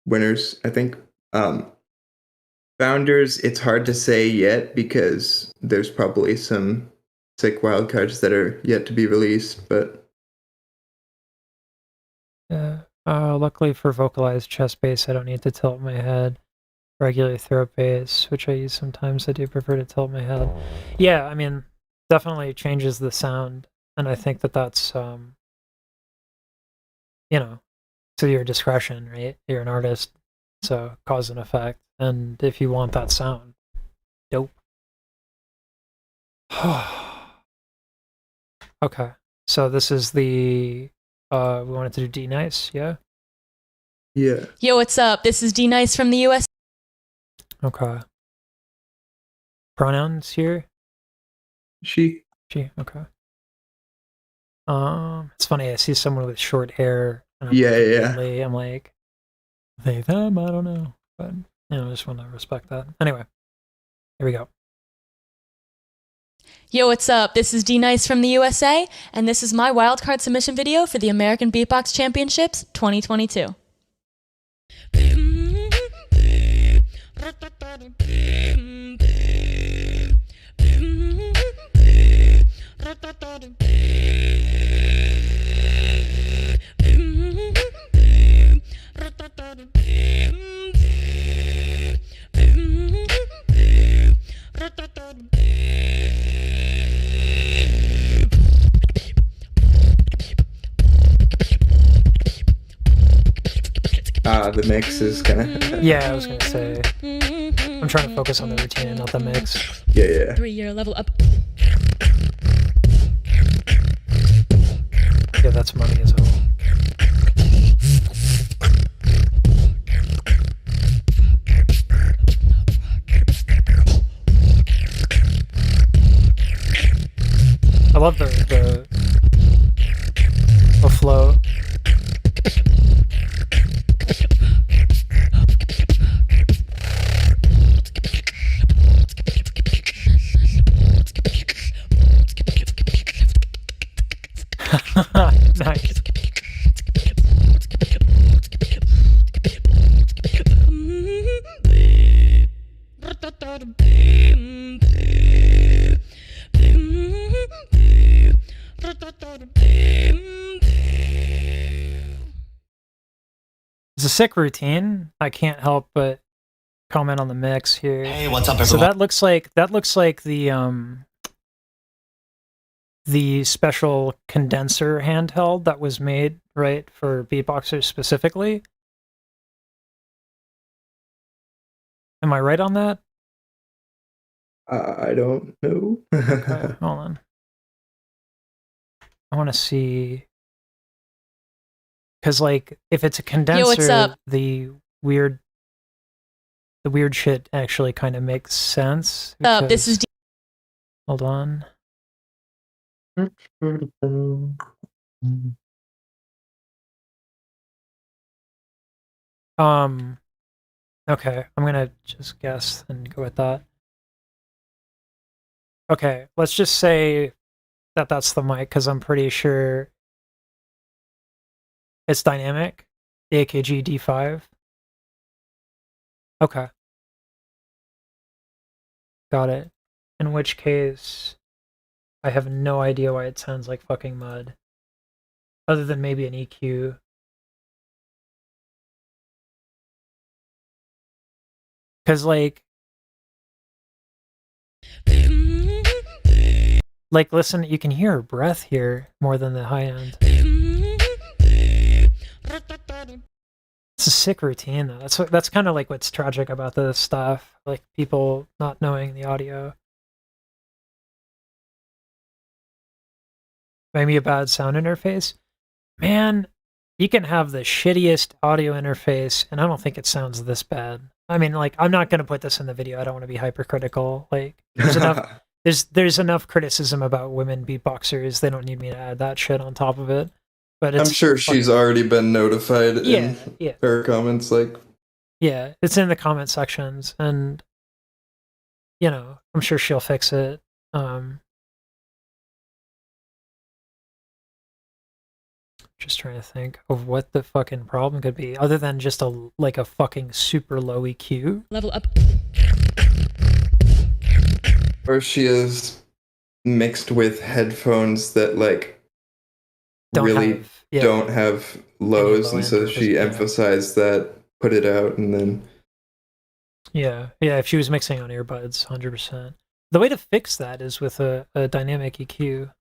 winners, I think. Founders, it's hard to say yet because there's probably some sick wildcards that are yet to be released, but yeah. Luckily for vocalized chest bass, I don't need to tilt my head. Regular throat bass, which I use sometimes, I do prefer to tilt my head. Yeah, I mean, definitely changes the sound, and I think that that's, to your discretion, right? You're an artist, so cause and effect. And if you want that sound, dope. Okay, so this is the, we wanted to do Dee Nice, yeah? Yeah. Yo, what's up? This is Dee Nice from the US. Okay. Pronouns here? She. She, okay. It's funny, I see someone with short hair. And Yeah. I'm like, they, them, I don't know. But I just want to respect that. Anyway, here we go. Yo, what's up? This is Dee Nice from the USA, and this is my wildcard submission video for the American Beatbox Championships 2022. The mix is kind of... Yeah, I was gonna say. I'm trying to focus on the routine and not the mix. Yeah. 3-year level up. Yeah, that's money as well. I love the flow. Nice. It's a sick routine. I can't help but comment on the mix here. Hey, what's up, everyone? So that looks like the special condenser handheld that was made, right, for beatboxers specifically. Am I right on that? I don't know. Okay, hold on. I want to see, because like if it's a condenser, what's up? the weird shit actually kind of makes sense. This is Hold on. Okay, I'm gonna just guess and go with that. Okay, let's just say that that's the mic, because I'm pretty sure it's dynamic. The AKG D5. Okay. Got it. In which case, I have no idea why it sounds like fucking mud. Other than maybe an EQ. Because, like, listen, you can hear her breath here more than the high end. It's a sick routine, though. That's kind of like what's tragic about this stuff. Like, people not knowing the audio. Maybe a bad sound interface. Man, you can have the shittiest audio interface, and I don't think it sounds this bad. I mean, like, I'm not gonna put this in the video. I don't want to be hypercritical. Like, there's enough. There's enough criticism about women beatboxers. They don't need me to add that shit on top of it. But I'm sure she's already been notified in her comments. Like, yeah, it's in the comment sections, and you know, I'm sure she'll fix it. Just trying to think of what the fucking problem could be, other than just a fucking super low EQ. Level up. or she is mixed with headphones that like don't have lows, and so she emphasized that, put it out, and then yeah, if she was mixing on earbuds, 100%. The way to fix that is with a dynamic EQ.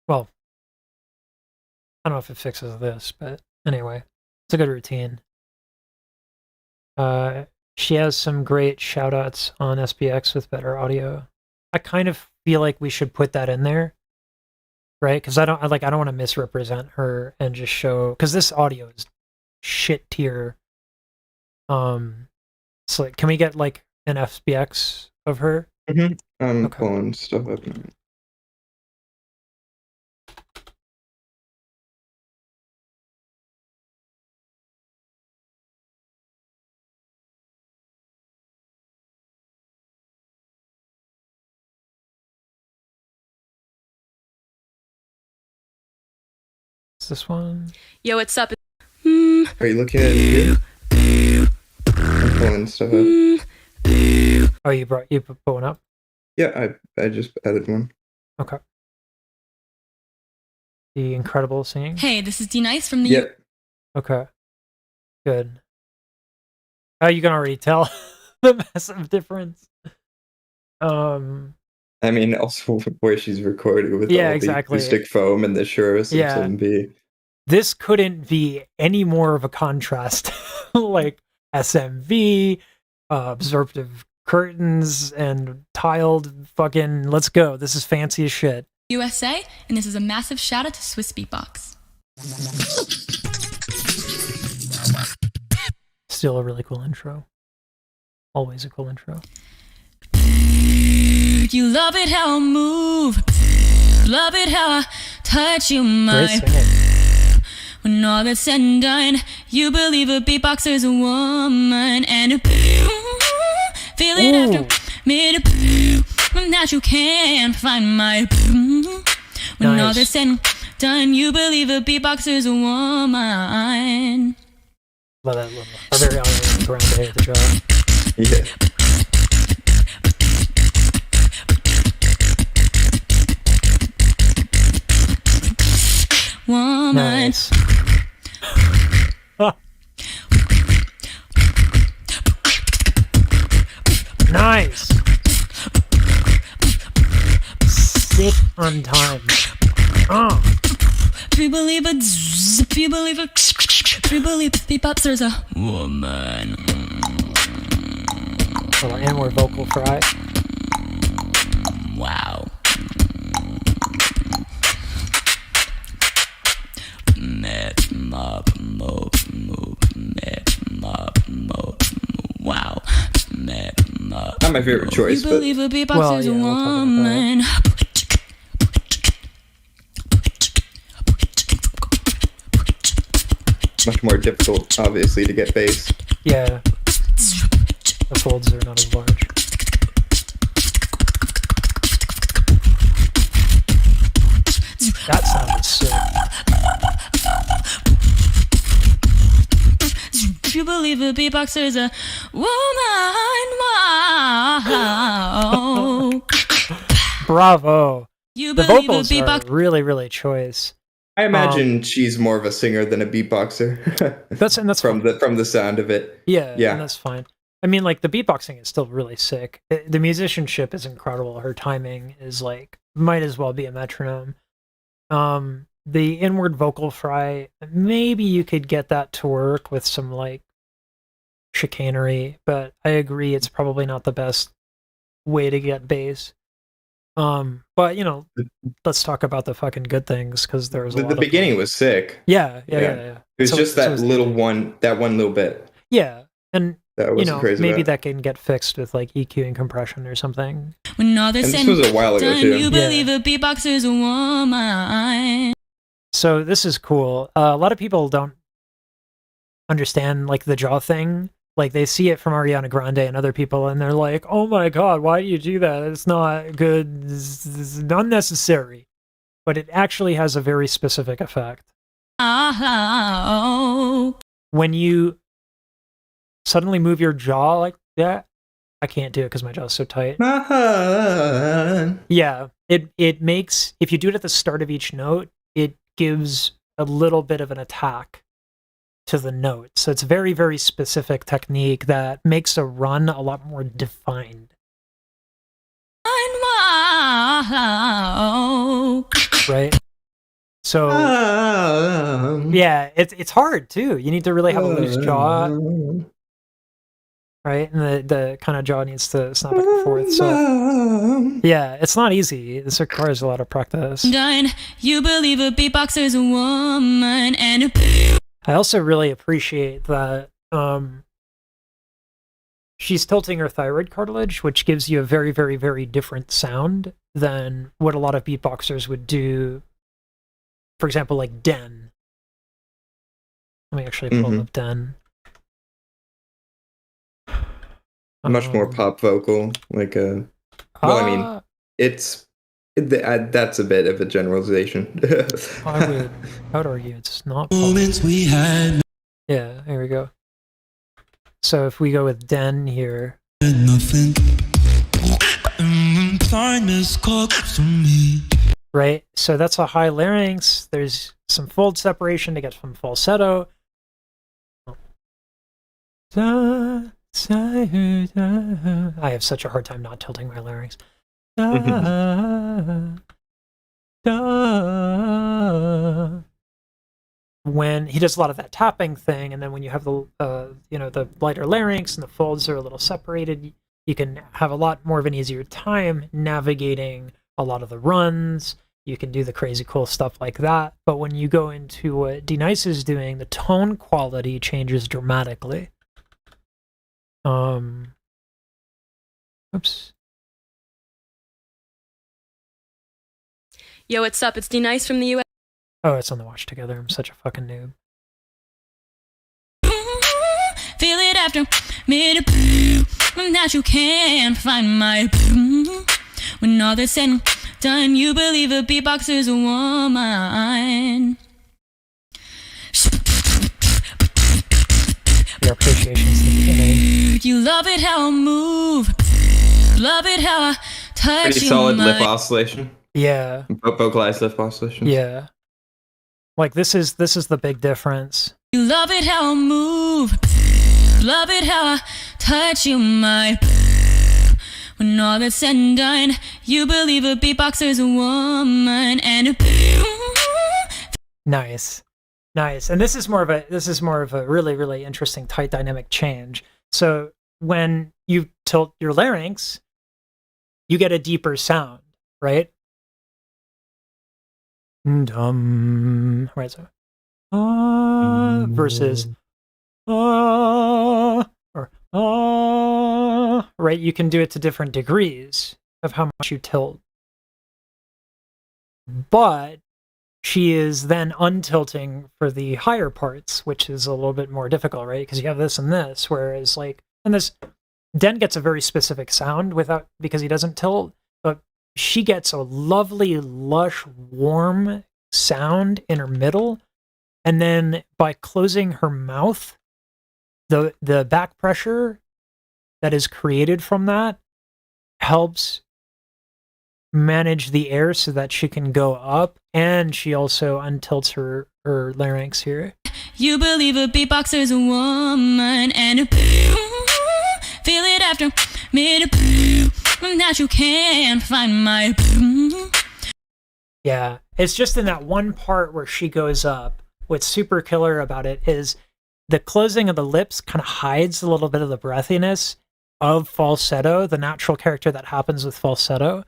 Well, I don't know if it fixes this, but anyway, it's a good routine. She has some great shout-outs on SBX with better audio. I kind of feel like we should put that in there, right? Because I don't want to misrepresent her and just show, because this audio is shit tier. So like, can we get like an SBX of her? I'm pulling stuff up now. this one? Yo, what's up? Are you looking at it here? I'm pulling stuff up. Oh, you put one up? Yeah, I just added one. Okay. The incredible singing. Hey, this is Dee Nice from the Yep. Okay. Good. Oh, you can already tell the massive difference. I mean, also where she's recorded with Yeah, all exactly. the acoustic foam and the Shure Yeah. SMB. This couldn't be any more of a contrast. Like SMV, absorptive curtains, and tiled fucking. Let's go. This is fancy as shit. USA, and this is a massive shout out to Swiss Beatbox. Still a really cool intro. Always a cool intro. You love it how I move, love it how I touch you, my. Great singing. When all is said and done, you believe a beatboxer's a woman, and feel it after me that you can't find my. When all is said and done, you believe a beatboxer's a woman. Love that little. A very on ground day at the job. Yeah. Woman. Nice. Nice. Sick on time. If you believe it, if you believe it, if you believe beatboxer's a woman. Little inward vocal fry. Wow. Wow. Not my favorite choice, You believe a beatboxer's a woman. Much more difficult, obviously, to get bass. Yeah. The folds are not as large. That sounded sick. If you believe a beatboxer's a woman, wow. Bravo. You The believe a vocals are beatbox. really, really choice. I imagine she's more of a singer than a beatboxer. That's from the sound of it. Yeah, Yeah. and that's fine. I mean, like, the beatboxing is still really sick. The musicianship is incredible. Her timing is like might as well be a metronome. The inward vocal fry, maybe you could get that to work with some like chicanery, but I agree it's probably not the best way to get bass. But you know, let's talk about the fucking good things because there was a lot The of beginning was sick. Yeah. It was just that one little bit. Yeah, and that I you wasn't know, crazy maybe about. that can get fixed with like EQ and compression or something. When all this And this was a while ago, done, too. you believe a beatboxer's a woman. So this is cool. A lot of people don't understand like the jaw thing. Like they see it from Ariana Grande and other people, and they're like, "Oh my god, why do you do that? It's not good. It's unnecessary." But it actually has a very specific effect. When you suddenly move your jaw like that, I can't do it because my jaw's so tight. Yeah, it makes, if you do it at the start of each note, it gives a little bit of an attack to the note. So it's very, very specific technique that makes a run a lot more defined. Right? So yeah, it's hard too. You need to really have a loose jaw. Right? And the kind of jaw needs to snap back and forth. So yeah, it's not easy. This requires a lot of practice. Done. You believe a beatboxer's a woman, and I also really appreciate that she's tilting her thyroid cartilage, which gives you a very, very, very different sound than what a lot of beatboxers would do. For example, like Den. Let me actually pull up Den. Much more pop vocal, like a. Well, I mean, it's That's a bit of a generalization. I would argue it's not. Moments we had. Yeah, here we go. So if we go with Den here. Nothing. Kindness comes to me. Right, so that's a high larynx. There's some fold separation to get from falsetto. I have such a hard time not tilting my larynx. When he does a lot of that tapping thing, and then when you have the the lighter larynx and the folds are a little separated, you can have a lot more of an easier time navigating a lot of the runs. You can do the crazy cool stuff like that. But when you go into what Dee Nice is doing, the tone quality changes dramatically. Oops. Yo, what's up? It's Dee Nice from the US. Oh, it's on the watch together. I'm such a fucking noob. Feel it after me that you can't find my when all that's said and done. You believe a beatboxer's a woman. Your appreciation's the beginning. You love it how I move. Love it how I touch Pretty you. solid lip oscillation. Yeah. Vocalized lip oscillation. Yeah. Like this is the big difference. You love it how I move. Love it how I touch you, my. When all that's said and done, you believe a beatboxer's a woman and Nice. And this is more of a really, really interesting tight dynamic change. So when you tilt your larynx, you get a deeper sound, right? Right, so versus or right, you can do it to different degrees of how much you tilt. But she is then untilting for the higher parts, which is a little bit more difficult, right? Because you have this and this, whereas and this Den gets a very specific sound because he doesn't tilt, but she gets a lovely, lush, warm sound in her middle, and then by closing her mouth, the back pressure that is created from that helps manage the air so that she can go up, and she also untilts her larynx here. you believe a beatboxer's a woman and feel it after me that you can't find my. Yeah, it's just in that one part where she goes up. What's super killer about it is the closing of the lips kind of hides a little bit of the breathiness of falsetto, the natural character that happens with falsetto.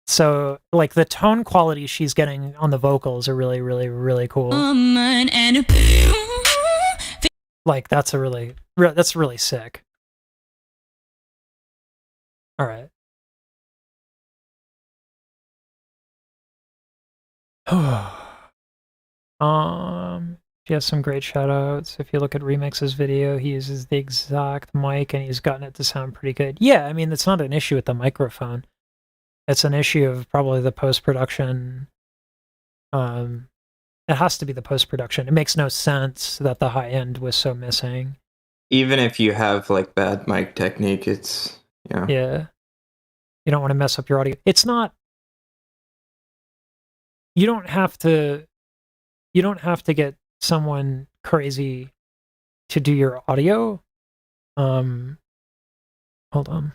So, like, the tone quality she's getting on the vocals are really, really, really cool. Like, that's really sick. All right. She has some great shout outs. If you look at Remix's video, he uses the exact mic and he's gotten it to sound pretty good. Yeah, I mean, it's not an issue with the microphone. It's an issue of probably the post-production. It has to be the post-production. It makes no sense that the high end was so missing. Even if you have like bad mic technique, it's Yeah. You don't want to mess up your audio. It's not. You don't have to get someone crazy to do your audio. Hold on.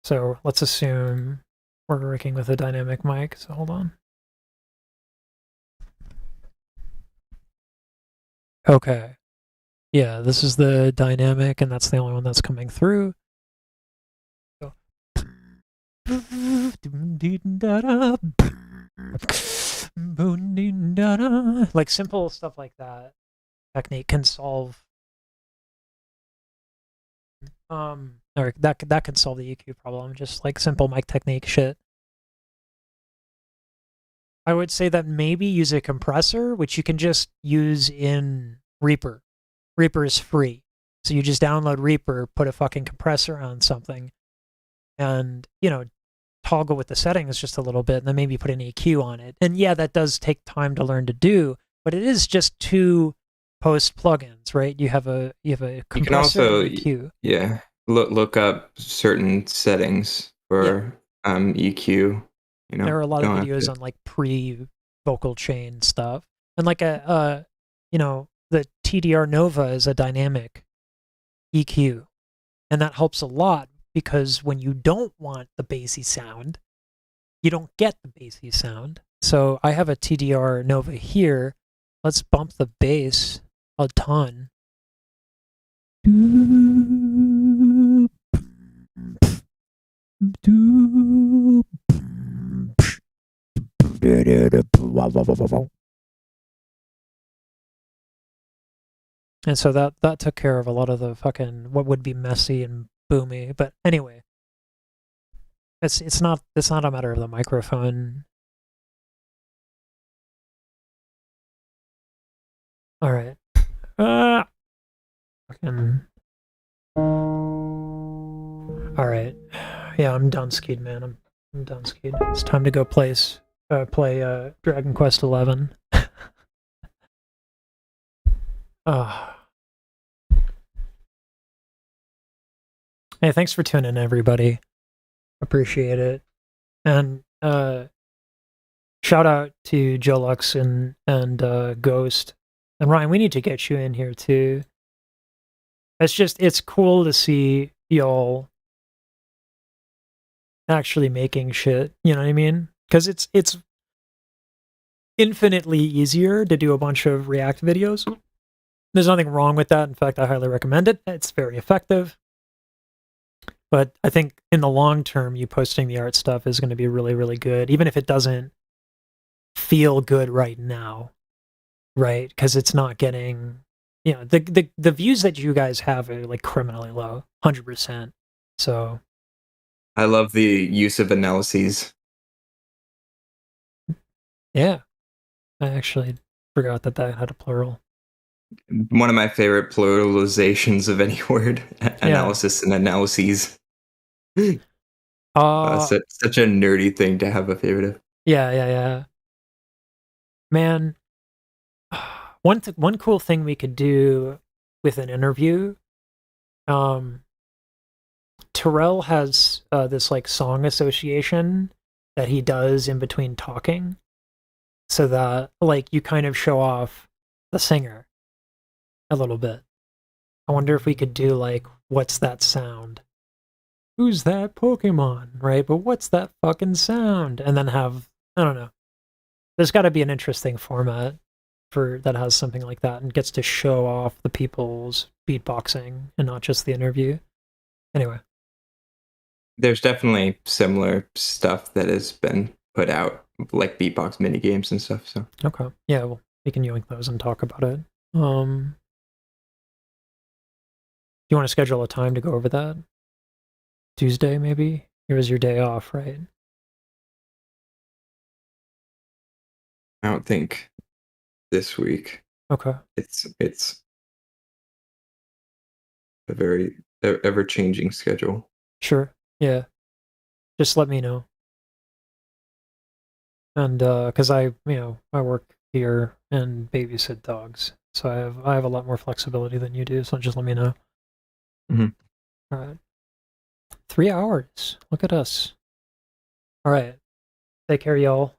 So let's assume we're working with a dynamic mic. So hold on. Okay. Yeah, this is the dynamic, and that's the only one that's coming through. So. Like simple stuff like that technique can solve or that can solve the EQ problem, just like simple mic technique shit. I would say that maybe use a compressor, which you can just use in Reaper. Reaper is free. So you just download Reaper, put a fucking compressor on something, and, you know, toggle with the settings just a little bit, and then maybe put an EQ on it. And yeah, that does take time to learn to do, but it is just 2 post plugins, right? You have a compressor, you can also, and EQ. yeah, look up certain settings for EQ. You know, there are a lot of videos on like pre-vocal chain stuff, and like you know, the TDR Nova is a dynamic EQ, and that helps a lot because when you don't want the bassy sound, you don't get the bassy sound. So I have a TDR Nova here. Let's bump the bass a ton. And so that took care of a lot of the fucking what would be messy and boomy. But anyway, it's not a matter of the microphone. All right. Fucking. All right. Yeah, I'm done skied, man. I'm done skied. It's time to go play Dragon Quest XI. Hey, thanks for tuning in, everybody. Appreciate it. And shout out to Jolux and Ghost. And Ryan, we need to get you in here too. It's cool to see y'all actually making shit, you know what I mean? Because it's infinitely easier to do a bunch of React videos. There's nothing wrong with that. In fact, I highly recommend it. It's very effective. But I think in the long term, you posting the art stuff is going to be really, really good, even if it doesn't feel good right now, right? Because it's not getting, you know, the views that you guys have are like criminally low, 100%. So I love the use of analyses. Yeah, I actually forgot that had a plural. One of my favorite pluralizations of any word: analysis and analyses. Such a nerdy thing to have a favorite of. Yeah. Man, one cool thing we could do with an interview. Terrell has this like song association that he does in between talking, so that like you kind of show off the singer a little bit. I wonder if we could do like, what's that sound? Who's that Pokemon, right? But what's that fucking sound? And then have, I don't know. There's got to be an interesting format for that has something like that and gets to show off the people's beatboxing and not just the interview. Anyway. There's definitely similar stuff that has been put out, like beatbox mini games and stuff. So okay, yeah, well, we can yoink those and talk about it. Do you want to schedule a time to go over that? Tuesday, maybe? It was your day off, right? I don't think this week. Okay. It's a very ever-changing schedule. Sure. Yeah. Just let me know. And because I work here and babysit dogs, so I have a lot more flexibility than you do. So just let me know. Mm-hmm. All right. 3 hours. Look at us. All right. Take care, y'all.